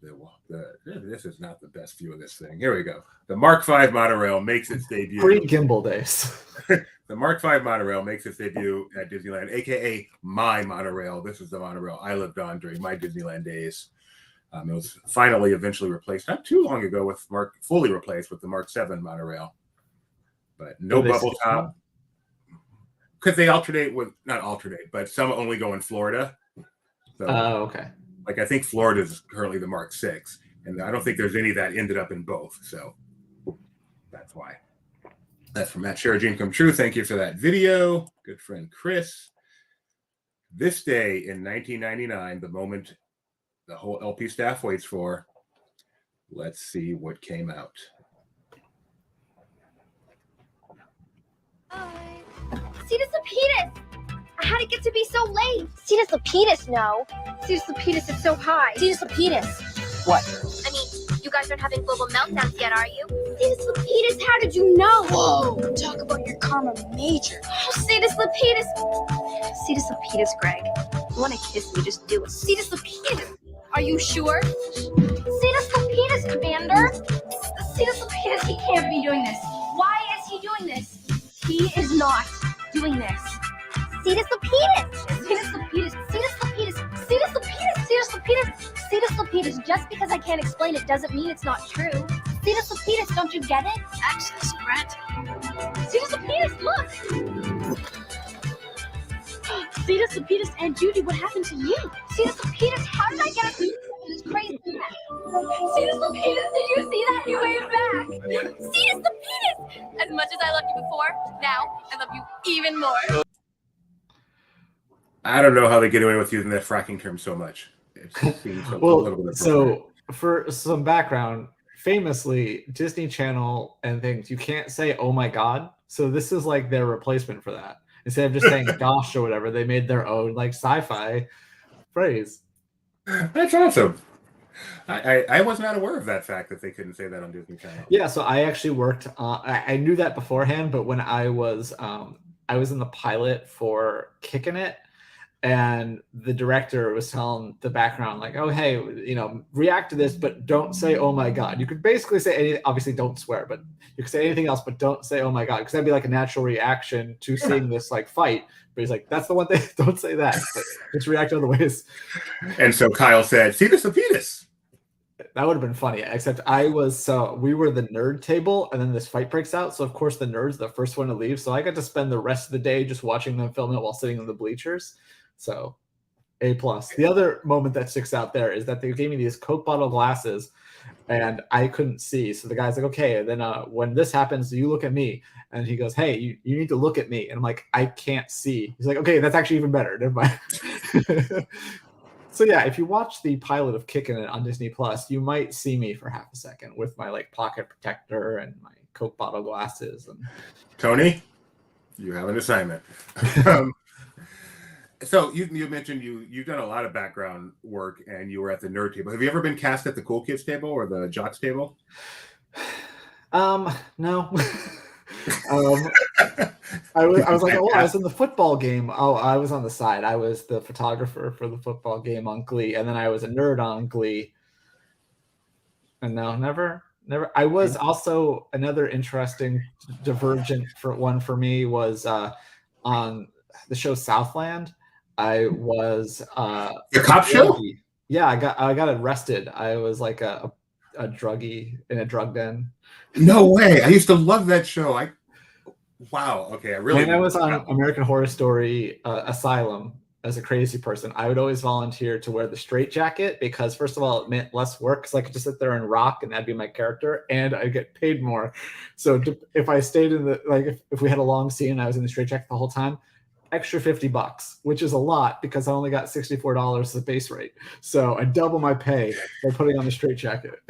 This is not the best view of this thing. Here we go. The Mark V monorail makes its debut. Pre-gimbal days. The Mark V monorail makes its debut at Disneyland, aka my monorail. This is the monorail I lived on during my Disneyland days. It was finally eventually replaced not too long ago fully replaced with the Mark VII monorail. But no bubble top. Because they not alternate, but some only go in Florida. So, okay. Like I think Florida is currently the Mark VI, and I don't think there's any that ended up in both. So that's why. That's from Matt Share Dream Come True. Thank you for that video. Good friend Chris. This day in 1999, the moment the whole LP staff waits for. Let's see what came out. Cetus Lapidus! How did it get to be so late? Cetus Lapidus, no. Cetus Lapidus is so high. Cetus Lapidus. What? I mean, you guys aren't having global meltdowns yet, are you? Cetus Lapidus, how did you know? Whoa, talk about your karma major. Oh, Cetus Lapidus. Cetus Lapidus, Greg. If you want to kiss me, just do it. Cetus Lapidus. Are you sure? Cetus Lapidus, Commander. Cetus Lapidus, he can't be doing this. Why is he doing this? He is not doing this. Cetus Lapidus! Cetus Lapidus! Cetus Lapidus! Cetus Lapidus! Cetus Lapidus! Cetus Lapidus! Just because I can't explain it doesn't mean it's not true. Cetus Lapidus, don't you get it? Access grant. Cetus Lapidus, look! Cetus Lapidus and Judy, what happened to you? Cetus Lapidus, how did I get a this crazy mess? Cetus Lapidus, did you see that? He waved back. Cetus Lapidus! As much as I loved you before, now I love you even more. I don't know how they get away with using that fracking term so much. It seems a little bit so for some background, famously, Disney Channel and things, you can't say, oh my God. So this is like their replacement for that. Instead of just saying gosh or whatever, they made their own like sci-fi phrase. That's awesome. I was not aware of that fact that they couldn't say that on Disney Channel. Yeah, so I actually worked I knew that beforehand, but when I was in the pilot for Kickin' It, and the director was telling the background like, oh hey, react to this, but don't say oh my God. You could basically say anything, obviously don't swear, but you could say anything else, but don't say oh my God, because that'd be like a natural reaction to seeing this like fight. But he's like, that's the one thing, don't say that, but just react other ways. And so Kyle said, Cetus Lapidus. That would have been funny, except we were the nerd table, and then this fight breaks out. So of course the nerds are the first one to leave. So I got to spend the rest of the day just watching them film it while sitting in the bleachers. So A+. The other moment that sticks out there is that they gave me these Coke bottle glasses, and I couldn't see. So the guy's like, okay. And then when this happens, you look at me. And he goes, hey, you need to look at me. And I'm like, I can't see. He's like, okay, that's actually even better. Never mind. So yeah, if you watch the pilot of Kickin' It on Disney Plus, you might see me for half a second with my like pocket protector and my Coke bottle glasses. And Tony, you have an assignment. So you mentioned you've done a lot of background work and you were at the nerd table. Have you ever been cast at the cool kids table or the jocks table? No. I was like, oh, I was in the football game. Oh, I was on the side. I was the photographer for the football game on Glee, and then I was a nerd on Glee. And no, never. I was also another interesting divergent one for me was on the show Southland. I was the cop show. Yeah, I got arrested. I was like a druggie in a drug den. No way! I used to love that show. Wow. Okay, When I was on American Horror Story Asylum as a crazy person, I would always volunteer to wear the straitjacket because, first of all, it meant less work because I could just sit there and rock, and that'd be my character, and I'd get paid more. So if I stayed in the if we had a long scene and I was in the straitjacket the whole time, extra $50, which is a lot because I only got $64 as the base rate. So I double my pay by putting on the straitjacket.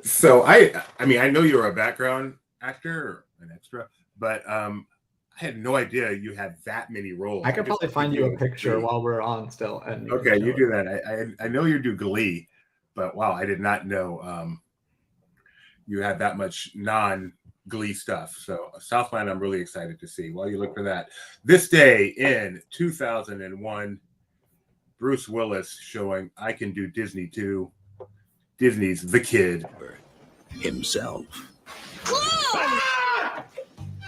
So I mean, I know you're a background actor or an extra, but I had no idea you had that many roles. I could probably find you a picture while we're on still. And okay, you do that. I know you do Glee, but wow, I did not know you had that much non-Glee stuff. So Southland, I'm really excited to see. While you look for that, this day in 2001, Bruce Willis showing I Can Do Disney Too. Disney's The Kid himself.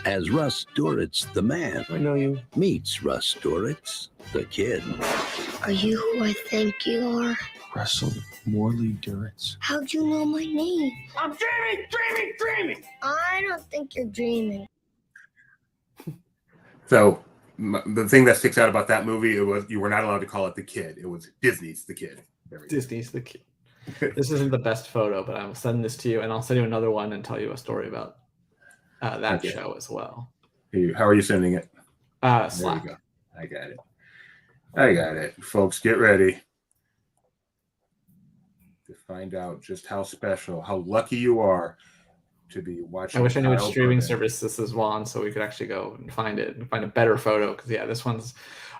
As Russ Duritz, the man, I know you, meets Russ Duritz, the kid. Are you who I think you are? Russell Morley Duritz. How'd you know my name? I'm dreaming. I don't think you're dreaming. So the thing that sticks out about that movie, it was you were not allowed to call it The Kid. It was Disney's The Kid. Disney's The Kid. This isn't the best photo, but I will send this to you, and I'll send you another one and tell you a story about that show as well. How are you sending it? Slack. There you go. I got it. Folks, get ready to find out just how special, how lucky you are to be watching. I wish I knew which streaming service this is on so we could actually go and find it and find a better photo. Because yeah, this one's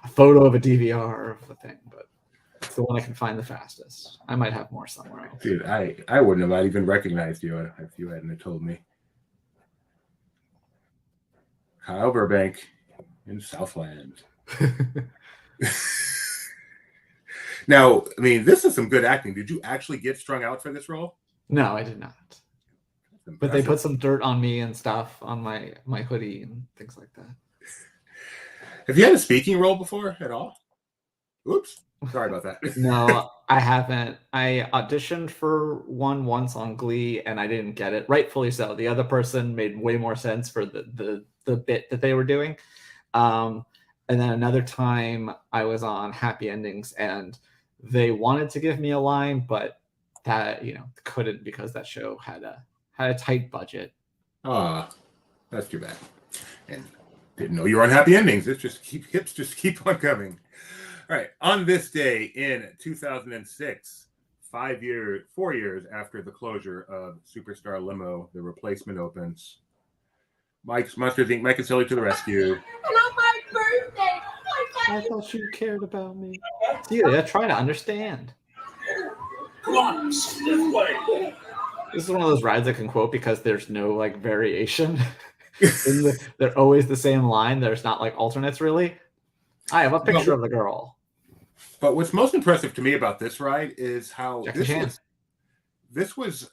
a photo of a DVR of the thing, but it's the one I can find the fastest. I might have more somewhere else. Dude, I wouldn't have even recognized you if you hadn't told me. Kyle Burbank in Southland. Now, I mean, this is some good acting. Did you actually get strung out for this role? No, I did not. But they put some dirt on me and stuff on my hoodie and things like that. Have you had a speaking role before at all? Oops. Sorry about that. No, I haven't. I auditioned for one once on Glee and I didn't get it. Rightfully so. The other person made way more sense for the bit that they were doing. And then another time I was on Happy Endings and they wanted to give me a line, but that, couldn't because that show had a tight budget. That's too bad. And didn't know you were on Happy Endings. It's just keep on coming. All right. On this day in 2006, 4 years after the closure of Superstar Limo, the replacement opens. Mike's Monsters Inc. Mike and Sully to the rescue. And on my birthday, I thought you cared about me. Celia, try to understand. Come on, this way. This is one of those rides I can quote because there's no variation. They're always the same line. There's not alternates really. I have a picture of the girl. But what's most impressive to me about this ride is how this was,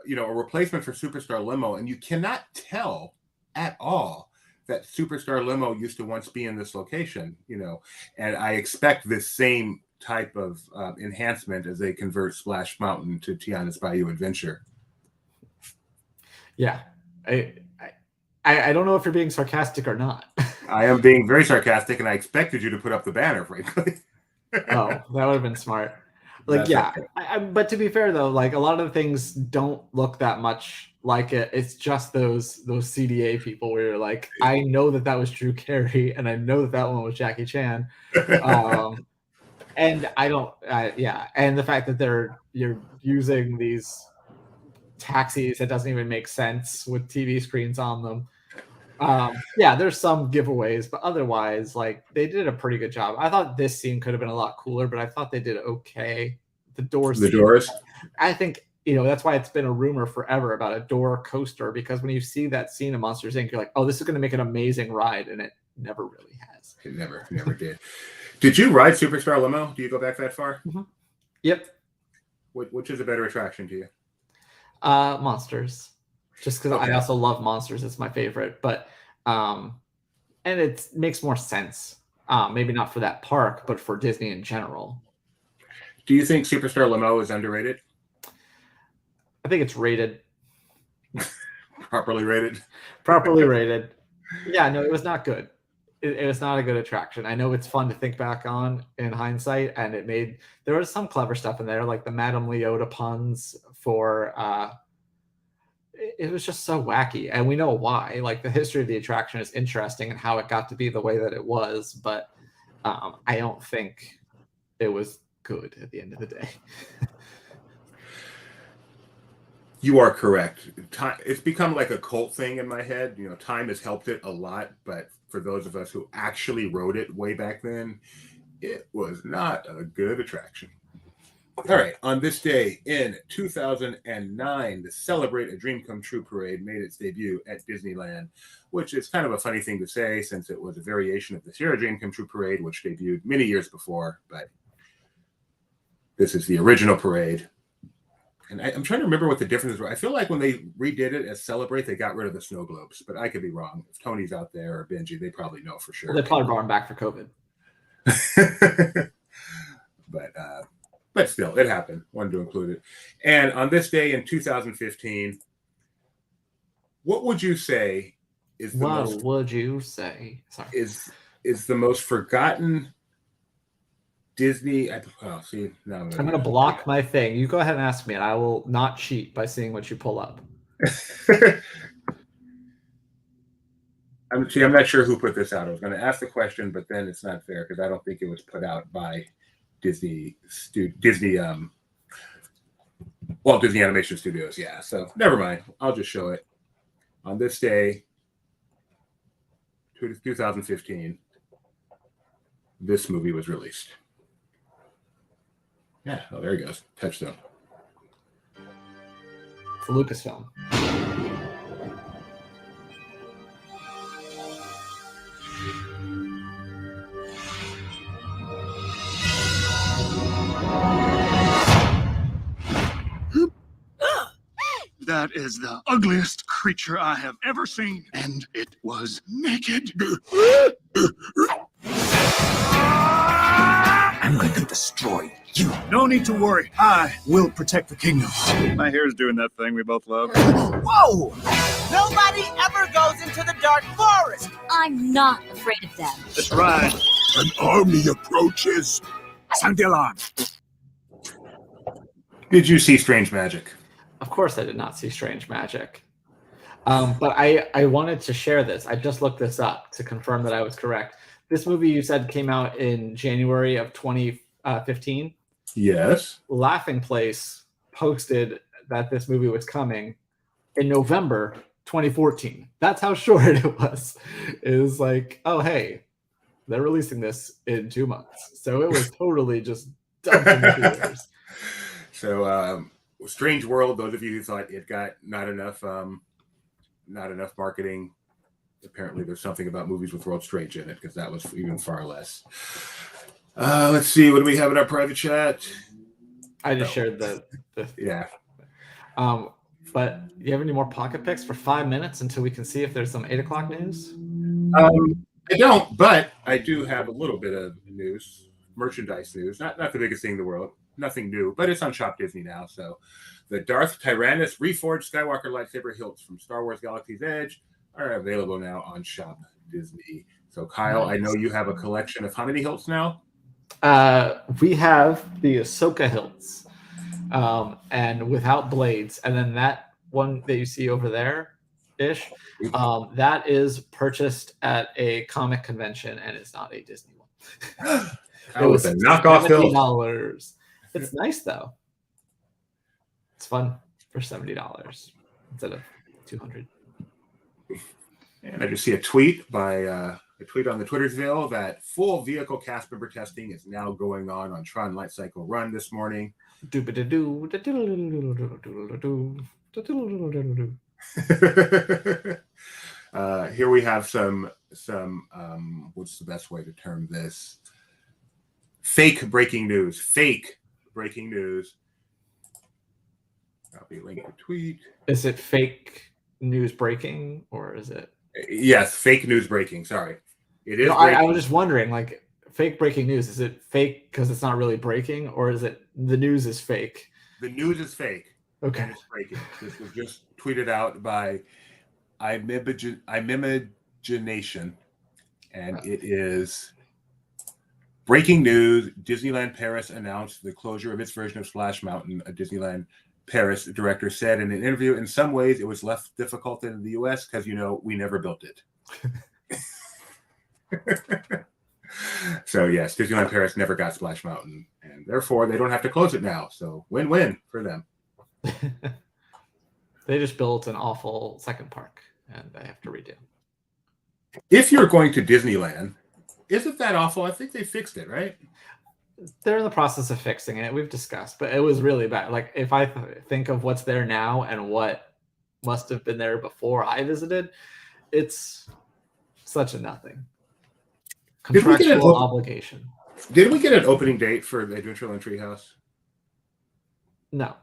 a replacement for Superstar Limo, and you cannot tell at all that Superstar Limo used to once be in this location, and I expect this same type of enhancement as they convert Splash Mountain to Tiana's Bayou Adventure. Yeah, I don't know if you're being sarcastic or not. I am being very sarcastic, and I expected you to put up the banner, frankly. Oh, that would have been smart. Like, That's yeah. okay. But to be fair though, like a lot of the things don't look that much like it. It's just those CDA people where you're like, I know that was Drew Carey, and I know that one was Jackie Chan. And I don't, yeah. And the fact that you're using these taxis that doesn't even make sense with TV screens on them. Yeah, there's some giveaways, but otherwise, like, they did a pretty good job. I thought this scene could have been a lot cooler, but I thought they did okay. The doors. I think, that's why it's been a rumor forever about a door coaster, because when you see that scene in Monsters Inc., you're like, oh, this is going to make an amazing ride, and it never really has. It never did. Did you ride Superstar Limo? Do you go back that far? Mm-hmm. Yep. Which is a better attraction to you? Monsters. Just because Okay. I also love Monsters. It's my favorite. But and it makes more sense. Maybe not for that park, but for Disney in general. Do you think Superstar Limo is underrated? I think it's rated. Properly rated? Properly rated. Yeah, no, it was not good. It was not a good attraction. I know it's fun to think back on in hindsight, and there was some clever stuff in there, like the Madame Leota puns for it was just so wacky, and we know why. Like, the history of the attraction is interesting and how it got to be the way that it was, but I don't think it was good at the end of the day. You are correct. It's become like a cult thing in my head. Time has helped it a lot, but for those of us who actually rode it way back then, it was not a good attraction. All right. On this day in 2009, the Celebrate a Dream Come True parade made its debut at Disneyland, which is kind of a funny thing to say since it was a variation of the Sierra Dream Come True parade, which debuted many years before, but this is the original parade. And I'm trying to remember what the differences were. I feel like when they redid it as Celebrate, they got rid of the snow globes, but I could be wrong. If Tony's out there or Benji, they probably know for sure. Well, they probably brought them back for COVID. But still, it happened. Wanted to include it. And on this day in 2015, what would you say is the is the most forgotten Disney? See, now I'm going to block my thing. You go ahead and ask me, and I will not cheat by seeing what you pull up. I'm not sure who put this out. I was going to ask the question, but then it's not fair because I don't think it was put out by Walt Disney Animation Studios. Yeah, so never mind. I'll just show it. On this day, 2015, this movie was released. Yeah, oh, there he goes. Touchstone. It's a Lucasfilm. That is the ugliest creature I have ever seen, and it was naked. I'm going to destroy you. No need to worry. I will protect the kingdom. My hair's doing that thing we both love. Whoa! Nobody ever goes into the dark forest. I'm not afraid of them. That's right. An army approaches. Sound the alarm. Did you see Strange Magic? Of course I did not see Strange Magic. But I wanted to share this. I just looked this up to confirm that I was correct. This movie you said came out in January of 2015. Yes. Laughing Place posted that this movie was coming in November 2014. That's how short it was. It was like, oh, hey, they're releasing this in 2 months. So it was totally just dumped in the theaters. So Strange World, those of you who thought it got not enough marketing, apparently there's something about movies with World Strange in it, because that was even far less. Let's see, what do we have in our private chat? I just shared the yeah. But do you have any more pocket picks for 5 minutes until we can see if there's some 8 o'clock news? I don't, but I do have a little bit of news, merchandise news. Not the biggest thing in the world. Nothing new, but it's on Shop Disney now. So the Darth Tyrannus reforged Skywalker lightsaber hilts from Star Wars Galaxy's Edge are available now on Shop Disney. So Kyle, nice. I know you have a collection of how many hilts now? We have the Ahsoka hilts, and without blades, and then that one that you see over there, ish, that is purchased at a comic convention, and it's not a Disney one. It was a knockoff hilt. $70. It's nice though. It's fun for $70 instead of $200. And I just see a tweet by a tweet on the Twittersville that full vehicle cast member testing is now going on Tron Light Cycle Run this morning. Here we have some what's the best way to term this? Fake breaking news. I'll be linking the tweet. Is it fake news breaking or is it? Yes, fake news breaking. Sorry. It is. No, I was just wondering, like, fake breaking news. Is it fake because it's not really breaking, or is it the news is fake? The news is fake. Okay. It's breaking. This was just tweeted out by Imagination, and it is breaking news. Disneyland Paris announced the closure of its version of Splash Mountain. A Disneyland Paris director said in an interview, in some ways it was less difficult than in the US because, we never built it. So yes, Disneyland Paris never got Splash Mountain, and therefore they don't have to close it now. So win-win for them. They just built an awful second park, and they have to redo. If you're going to Disneyland, isn't that awful? I think they fixed it, right? They're in the process of fixing it. We've discussed, but it was really bad. Like, if I think of what's there now and what must have been there before I visited, it's such a nothing. Contractual obligation. Did we get an opening date for the Adventureland Treehouse? No,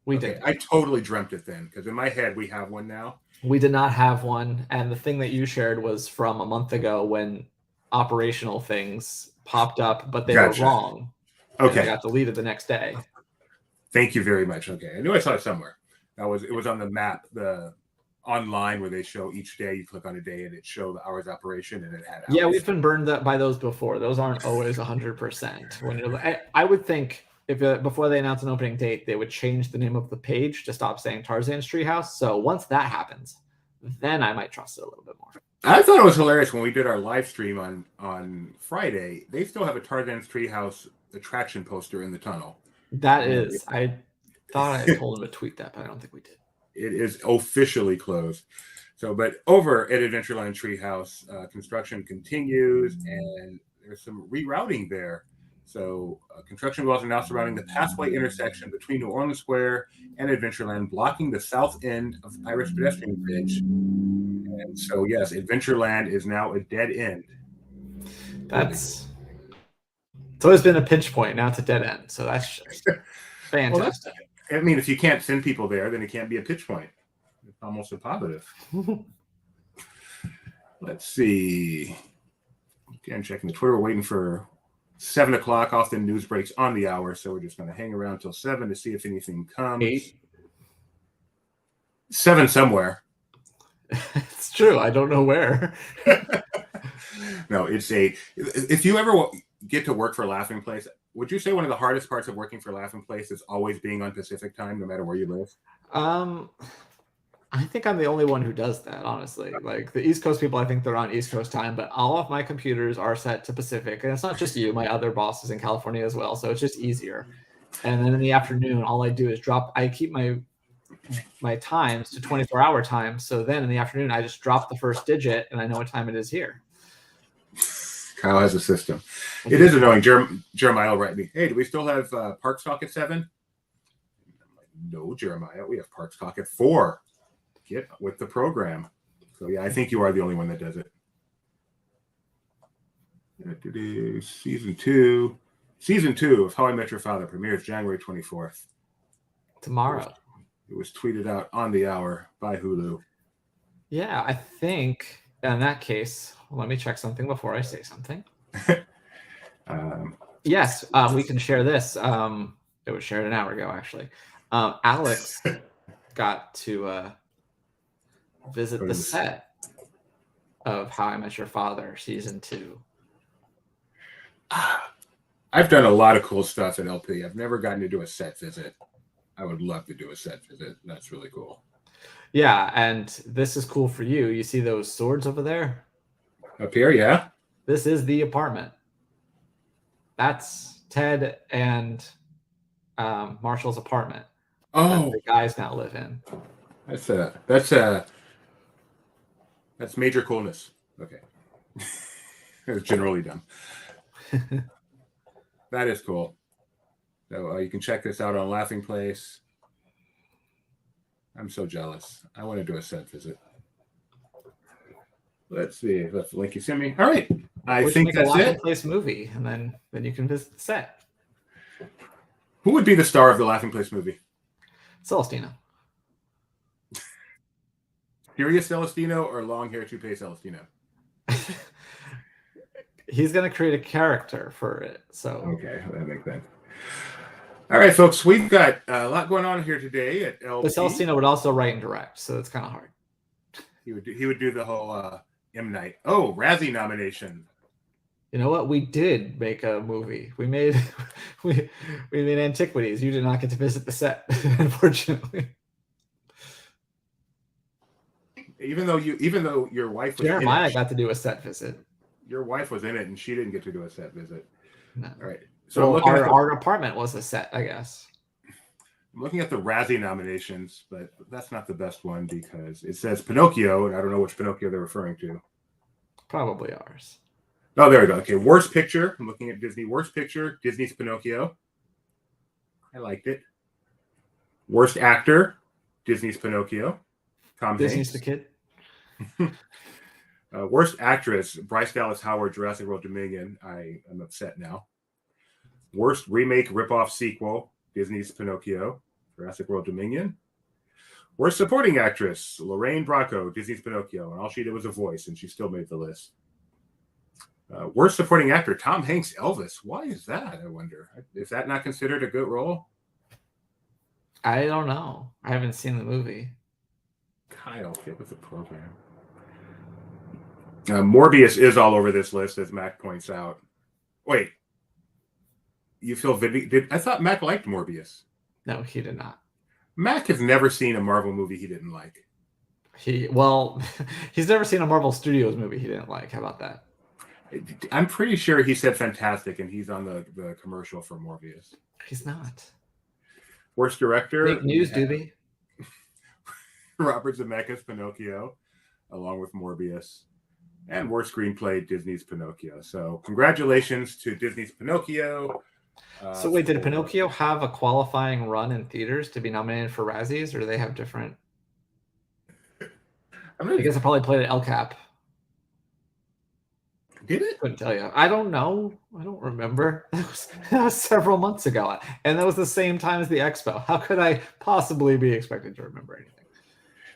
we didn't. I totally dreamt it then, because in my head we have one now. We did not have one, and the thing that you shared was from a month ago when operational things popped up, but they were wrong. Okay, they got deleted the next day. Thank you very much. Okay, I knew I saw it somewhere. It was on the map, the online where they show each day. You click on a day and it show the hours of operation, and it had hours. Yeah, we've been burned by those before. Those aren't always 100%. When I would think if before they announce an opening date, they would change the name of the page to stop saying Tarzan's Treehouse. So once that happens, then I might trust it a little bit more. I thought it was hilarious when we did our live stream on Friday. They still have a Tarzan's Treehouse attraction poster in the tunnel. That is, I thought I told them to tweet that, but I don't think we did. It is officially closed. So, but over at Adventureland Treehouse, construction continues, and there's some rerouting there. So, construction walls are now surrounding the Passway intersection between New Orleans Square and Adventureland, blocking the south end of the Pirates pedestrian bridge. And so, yes, Adventureland is now a dead end. It's always been a pinch point. Now it's a dead end. So that's just fantastic. Well, I mean, if you can't send people there, then it can't be a pitch point. It's almost a positive. Let's see. Again, checking the Twitter. We're waiting for 7 o'clock. Often news breaks on the hour, so we're just going to hang around till 7 to see if anything comes. 8? 7 somewhere. It's true. I don't know where. No, it's if you ever get to work for Laughing Place, would you say one of the hardest parts of working for Laughing Place is always being on Pacific time, no matter where you live? I think I'm the only one who does that, honestly. Like, the East Coast people, I think they're on East Coast time, but all of my computers are set to Pacific. And it's not just you, my other bosses in California as well. So it's just easier. And then in the afternoon, all I do is I keep my times to 24-hour time. So then in the afternoon, I just drop the first digit and I know what time it is here. Kyle has a system. It is annoying. Jeremiah will write me, hey, do we still have Parks Talk at 7? I'm like, no, Jeremiah, we have Parks Talk at 4. Get with the program. So yeah, I think you are the only one that does it. Season 2 of How I Met Your Father premieres January 24th. Tomorrow. It was tweeted out on the hour by Hulu. Yeah, I think in that case, let me check something before I say something. Yes, we can share this. It was shared an hour ago, actually. Alex got to visit the set of How I Met Your Father season 2. I've done a lot of cool stuff at LP. I've never gotten to do a set visit. I would love to do a set visit. That's really cool. Yeah, and this is cool for you. You see those swords over there? Up here, yeah. This is the apartment. That's Ted and Marshall's apartment. Oh, that the guys now live in. That's major coolness. Okay. It's generally dumb. That is cool. So you can check this out on Laughing Place. I'm so jealous. I want to do a set visit. Let's see. That's the link you sent me. All right. I think that's a Laughing it. Place movie, and then you can visit the set. Who would be the star of the Laughing Place movie? Celestino. Serious Celestino or long hair toupee Celestino? He's going to create a character for it. So okay, that makes sense. All right, folks, we've got a lot going on here today at LP. But Celestino would also write and direct, so it's kind of hard. He would do the whole M Night. Oh, Razzie nomination. You know what? We did make a movie. We made we made Antiquities. You did not get to visit the set, unfortunately. Even though your wife was Jeremiah got to do a set visit. Your wife was in it, and she didn't get to do a set visit. No. All right. So well, our apartment was a set, I guess. I'm looking at the Razzie nominations, but that's not the best one because it says Pinocchio, and I don't know which Pinocchio they're referring to. Probably ours. Oh, there we go. Okay, Worst Picture. I'm looking at Disney. Worst Picture, Disney's Pinocchio. I liked it. Worst Actor, Disney's Pinocchio. Tom Disney's Hanks. The Kid. Worst Actress, Bryce Dallas Howard, Jurassic World Dominion. I am upset now. Worst Remake, Ripoff, Sequel, Disney's Pinocchio, Jurassic World Dominion. Worst Supporting Actress, Lorraine Bracco, Disney's Pinocchio, and all she did was a voice, and she still made the list. Worst Supporting Actor, Tom Hanks, Elvis. Why is that, I wonder? Is that not considered a good role? I don't know. I haven't seen the movie. Kyle, get with the program. Morbius is all over this list, as Mac points out. Wait. You feel I thought Mac liked Morbius. No, he did not. Mac has never seen a Marvel movie he didn't like. He's never seen a Marvel Studios movie he didn't like. How about that? I'm pretty sure he said fantastic, and he's on the commercial for Morbius. He's not. Worst director. Fake news, Doobie. Robert Zemeckis' Pinocchio, along with Morbius. And worst screenplay, Disney's Pinocchio. So congratulations to Disney's Pinocchio. So wait, did Pinocchio have a qualifying run in theaters to be nominated for Razzies, or do they have different? I guess I probably played at El Cap. Did it? Couldn't tell you. I don't know. I don't remember. That was several months ago, and that was the same time as the expo. How could I possibly be expected to remember anything?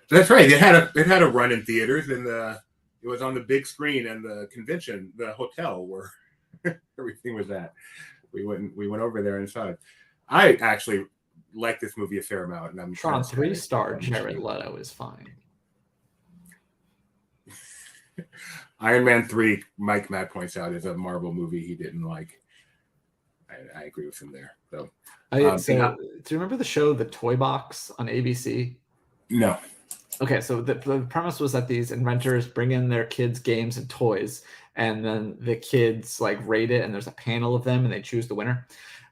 That's right. It had a run in theaters, and it was on the big screen, and the convention, the hotel where everything was at. We went over there and saw it. I actually like this movie a fair amount, and I'm Tron 3-star Jared Leto is fine. Iron Man 3, Mike Matt points out, is a Marvel movie he didn't like. I agree with him there. So, do you remember the show The Toy Box on ABC? No. Okay, so the premise was that these inventors bring in their kids' games and toys, and then the kids rate it, and there's a panel of them, and they choose the winner.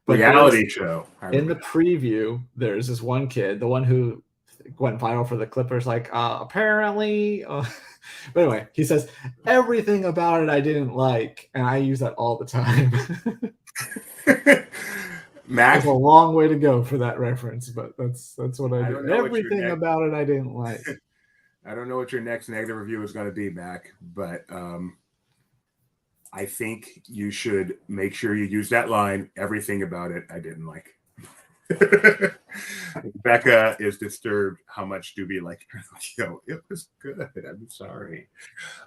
But reality show. In the preview, there's this one kid, the one who went viral for the Clippers, apparently. But anyway, he says, everything about it I didn't like, and I use that all the time. Mac, there's a long way to go for that reference, but that's what I do. Everything about it I didn't like. I don't know what your next negative review is going to be, Mac, but I think you should make sure you use that line, everything about it I didn't like. Becca is disturbed how much Doobie liked Pinocchio. It was good. I'm sorry.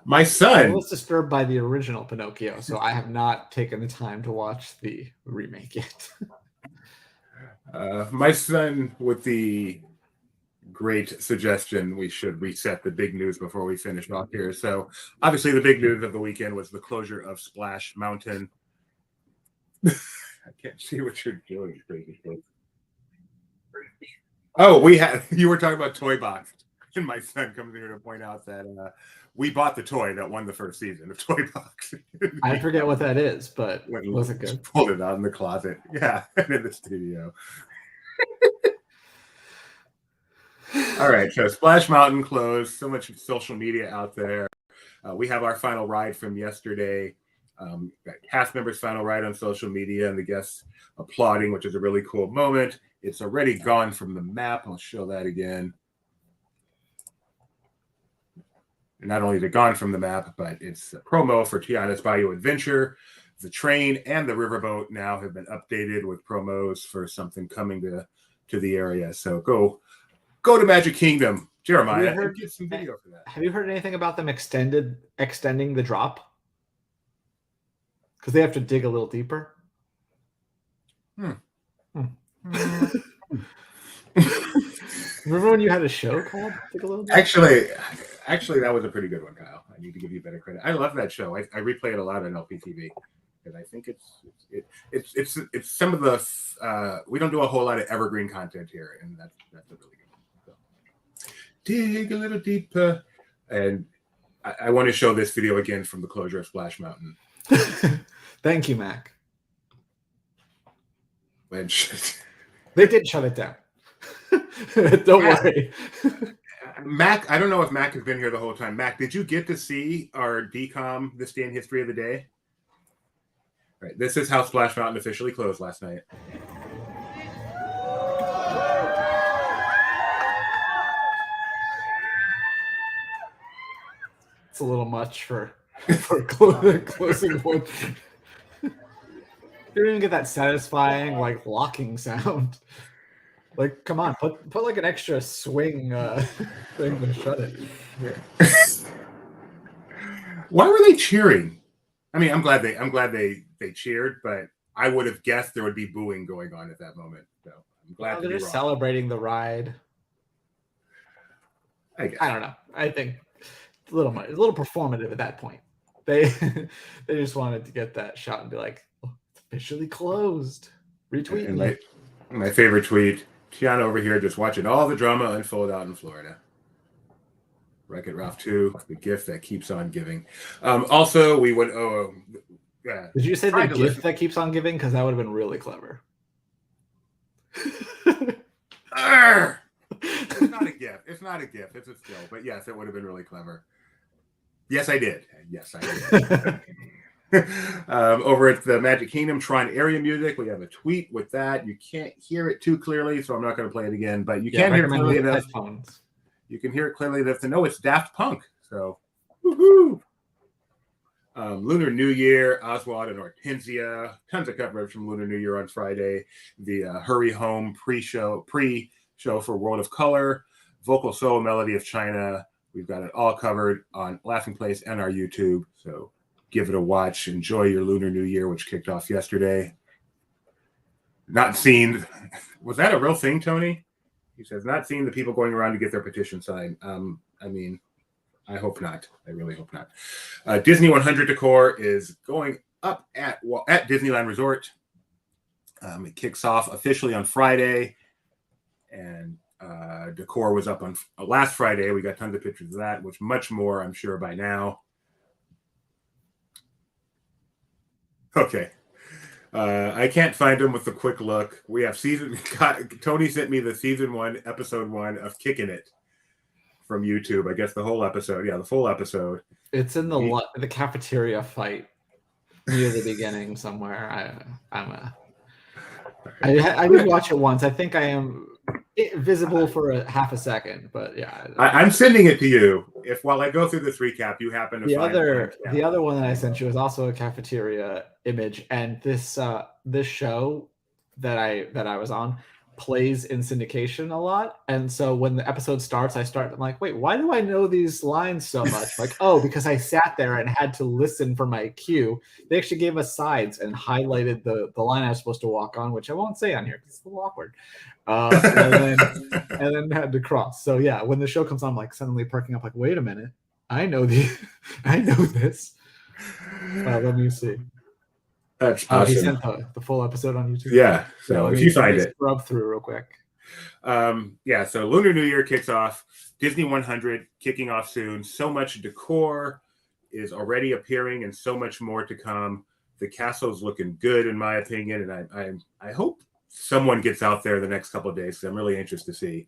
My son I was disturbed by the original Pinocchio, so I have not taken the time to watch the remake yet. My son with the great suggestion we should reset the big news before we finish off here. So obviously the big news of the weekend was the closure of Splash Mountain. I can't see what you're doing, crazy kid. Oh, you were talking about Toy Box, and my son comes here to point out that we bought the toy that won the first season of Toy Box. I forget what that is, but was it good? Pulled it out in the closet. Yeah, in the studio. All right, so Splash Mountain closed. So much social media out there. We have our final ride from yesterday. Got cast members' final ride on social media and the guests applauding, which is a really cool moment. It's already gone from the map. I'll show that again. And not only is it gone from the map, but it's a promo for Tiana's Bayou Adventure. The train and the riverboat now have been updated with promos for something coming to the area. So go to Magic Kingdom, Jeremiah, and get some video for that. Have you heard anything about them extending the drop? Because they have to dig a little deeper. Remember when you had a show called Dig a Little Deeper? Actually, that was a pretty good one, Kyle. I need to give you better credit. I love that show. I replay it a lot on LPTV because I think it's some of the we don't do a whole lot of evergreen content here, and that's a really good one. So, dig a little deeper, and I want to show this video again from the closure of Splash Mountain. Thank you, Mac. They did shut it down. Don't worry. Mac, I don't know if Mac has been here the whole time. Mac, did you get to see our DCOM This Day in History of the Day? Right, this is how Splash Mountain officially closed last night. It's a little much for closing one. You don't even get that satisfying like locking sound. Like, come on, put like an extra swing thing to shut it. Why were they cheering? I mean, I'm glad they cheered, but I would have guessed there would be booing going on at that moment. So I'm glad they're just celebrating the ride. I don't know. I think it's a little performative at that point. They just wanted to get that shot and be like, oh, it's officially closed. Retweet. And my favorite tweet. Tiana over here just watching all the drama unfold out in Florida. Wreck-It Ralph 2, the gift that keeps on giving. Also, we went. Yeah. Did you say the gift that keeps on giving? Because that would have been really clever. It's not a gift. It's not a gift. It's a skill. But yes, it would have been really clever. Yes, I did. Yes, I did. Over at the Magic Kingdom Tron area music, we have a tweet with that. You can't hear it too clearly, so I'm not going to play it again. But you can hear it clearly enough. You can hear it clearly enough to know it's Daft Punk. So, woohoo! Lunar New Year, Oswald and Hortensia. Tons of coverage from Lunar New Year on Friday. The Hurry Home pre-show for World of Color. Vocal Soul Melody of China. We've got it all covered on Laughing Place and our YouTube. So give it a watch. Enjoy your Lunar New Year, which kicked off yesterday. Not seen. Was that a real thing, Tony? He says, not seeing the people going around to get their petition signed. I mean, I hope not. I really hope not. Disney 100 decor is going up at Disneyland Resort. It kicks off officially on Friday. And decor was up on last Friday. We got tons of pictures of that, which much more, I'm sure, by now. Okay. I can't find them with a quick look. We have Tony sent me the season 1, episode 1 of Kicking It from YouTube. I guess the whole episode. Yeah, the full episode. It's in the cafeteria fight near the beginning somewhere. I did watch it once. I think I am visible for a half a second, but yeah. I'm sending it to you. If while I go through this recap, you happen to find the other one that I sent you is also a cafeteria image, and this show that I was on plays in syndication a lot, and so when the episode starts, I'm like, wait, why do I know these lines so much? Like, oh, because I sat there and had to listen for my cue. They actually gave us sides and highlighted the line I was supposed to walk on, which I won't say on here because it's a little awkward. And then had to cross. So yeah, when the show comes on, I'm like suddenly perking up, like, wait a minute, I know this. Let me see. That's He awesome. sent the full episode on YouTube. Yeah. So if you find it, scrub through real quick. Yeah. So Lunar New Year kicks off. Disney 100 kicking off soon. So much decor is already appearing, and so much more to come. The castle's looking good, in my opinion, and I hope someone gets out there the next couple of days. I'm really anxious to see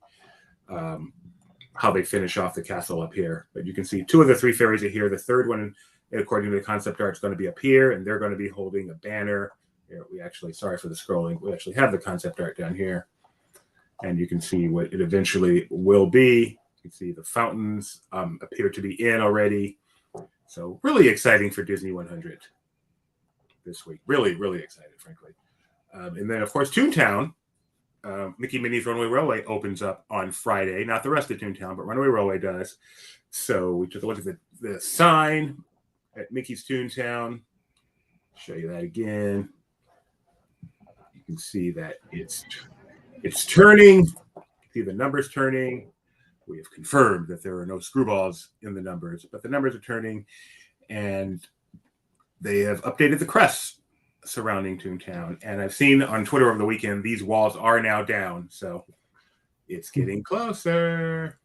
how they finish off the castle up here. But you can see 2 of the 3 fairies are here. The third one, according to the concept art, is going to be up here, and they're going to be holding a banner. Here, we actually, sorry for the scrolling, we actually have the concept art down here, and you can see what it eventually will be. You can see the fountains appear to be in already. So really exciting for Disney 100 this week. Really, really excited, frankly. And then, of course, Toontown, Mickey Minnie's Runaway Railway opens up on Friday. Not the rest of Toontown, but Runaway Railway does. So we took a look at the sign at Mickey's Toontown. Show you that again. You can see that it's turning. See the numbers turning. We have confirmed that there are no screwballs in the numbers, but the numbers are turning, and they have updated the crests surrounding Toontown. And I've seen on Twitter over the weekend, these walls are now down, so it's getting closer.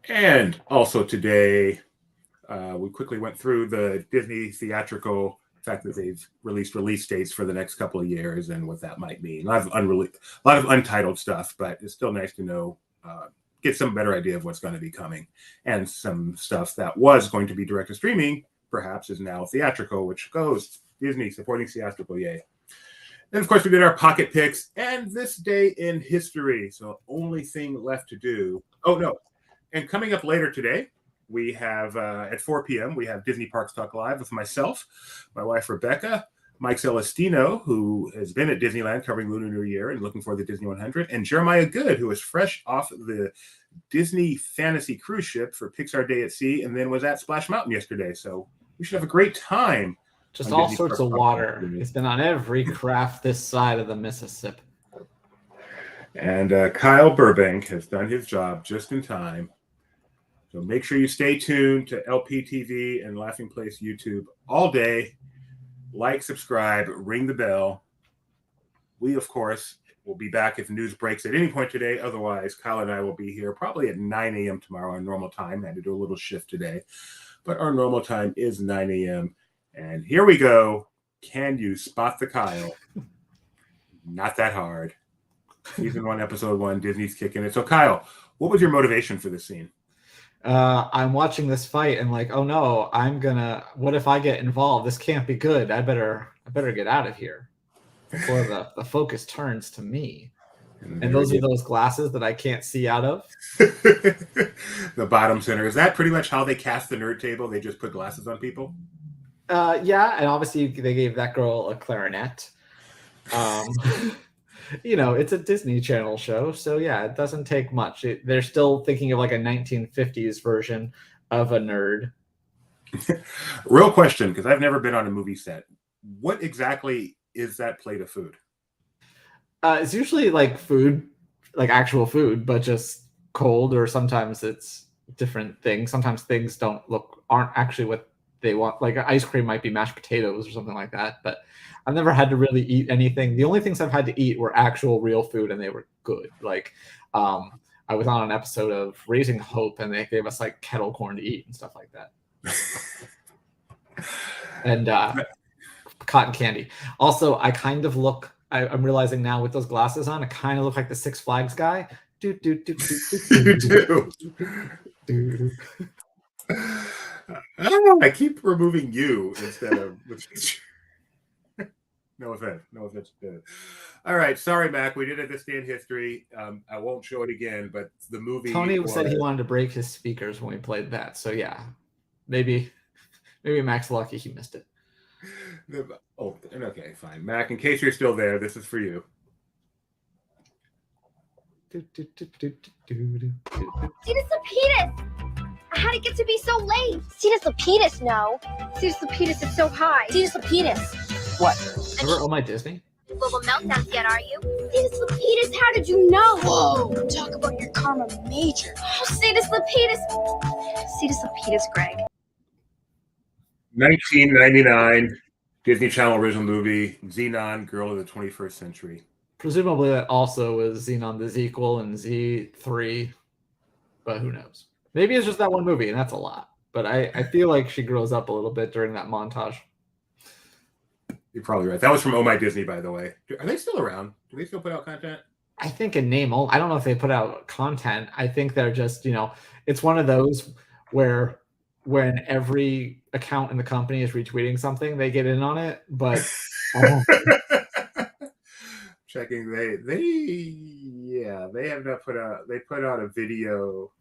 And also today, we quickly went through the Disney theatrical, fact that they've released release dates for the next couple of years and what that might mean. A lot of untitled stuff, but it's still nice to know, get some better idea of what's going to be coming. And some stuff that was going to be direct to streaming, perhaps, is now theatrical, which goes Disney supporting theatrical, yay. And of course, we did our pocket picks and this day in history. So only thing left to do. Oh, no. And coming up later today, we have at 4 p.m., we have Disney Parks Talk Live with myself, my wife, Rebecca, Mike Celestino, who has been at Disneyland covering Lunar New Year and looking for the Disney 100, and Jeremiah Good, who is fresh off the Disney Fantasy cruise ship for Pixar Day at Sea and then was at Splash Mountain yesterday. So we should have a great time. Just all sorts of water. It's been on every craft this side of the Mississippi. And Kyle Burbank has done his job just in time. So make sure you stay tuned to LPTV and Laughing Place YouTube all day. Like, subscribe, ring the bell. We, of course, will be back if news breaks at any point today. Otherwise, Kyle and I will be here probably at 9 a.m. tomorrow, our normal time. I had to do a little shift today. But our normal time is 9 a.m. And here we go. Can you spot the Kyle? Not that hard. Season 1, Episode 1, Disney's kicking it. So, Kyle, what was your motivation for this scene? I'm watching this fight and like, oh no, what if I get involved? This can't be good. I better get out of here before the focus turns to me. And those are those glasses that I can't see out of. The bottom center. Is that pretty much how they cast the nerd table? They just put glasses on people? Yeah, and obviously they gave that girl a clarinet. It's a Disney Channel show, so yeah, it doesn't take much. They're still thinking of like a 1950s version of a nerd. Real question, because I've never been on a movie set. What exactly is that plate of food? It's usually like food, like actual food, but just cold, or sometimes it's different things. Sometimes things aren't actually what they want. Like ice cream might be mashed potatoes or something like that, but I've never had to really eat anything. The only things I've had to eat were actual real food, and they were good. Like I was on an episode of Raising Hope, and they gave us like kettle corn to eat and stuff like that. And cotton candy. Also, I kind of look, I'm realizing now with those glasses on, I kind of look like the Six Flags guy. You do. I keep removing you instead of... No offense. All right. Sorry, Mac. We did it this day in history. I won't show it again, but the movie... Tony said he wanted to break his speakers when we played that. So, yeah. Maybe Mac's lucky he missed it. Okay, fine. Mac, in case you're still there, this is for you. Cetus Lapidus! How did it get to be so late? Cetus Lapidus, no. Cetus Lapidus is so high. Cetus Lapidus. What? Never own my Disney? Global meltdowns yet, are you? Cetus Lapidus, how did you know? Whoa, talk about your karma major. Oh, Cetus Lapidus. Cetus Lapidus, Greg. 1999 Disney Channel original movie, Xenon, Girl of the 21st Century. Presumably that also was Xenon the Sequel and Z3, but who knows? Maybe it's just that one movie, and that's a lot. But I feel like she grows up a little bit during that montage. You're probably right. That was from Oh My Disney, by the way. Are they still around? Do they still put out content? I think in name only. I don't know if they put out content. I think they're just, it's one of those where when every account in the company is retweeting something, they get in on it. But checking, they have not put out. They put out a video.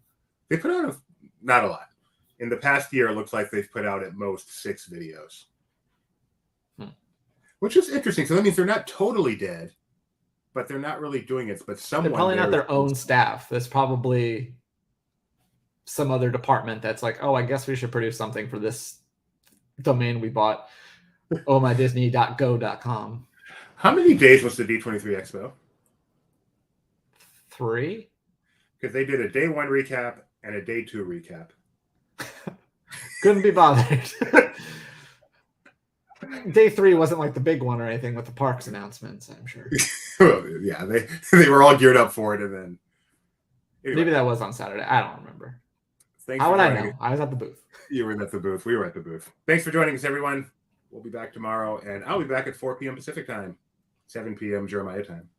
They put out not a lot. In the past year, it looks like they've put out at most 6 videos, which is interesting. So that means they're not totally dead, but they're not really doing it. But someone, they're probably not their own staff. There's probably some other department that's like, oh, I guess we should produce something for this domain we bought, ohmydisney.go.com. How many days was the D23 Expo? 3? Because they did a day 1 recap and a day 2 recap. Couldn't be bothered. Day 3 wasn't like the big one or anything with the parks announcements, I'm sure. Well, yeah, they were all geared up for it, and then anyway. Maybe that was on Saturday. I don't remember. How would I know? I was at the booth. You were at the booth. We were at the booth. Thanks for joining us, everyone. We'll be back tomorrow, and I'll be back at 4 p.m. Pacific time, 7 p.m. Jeremiah time.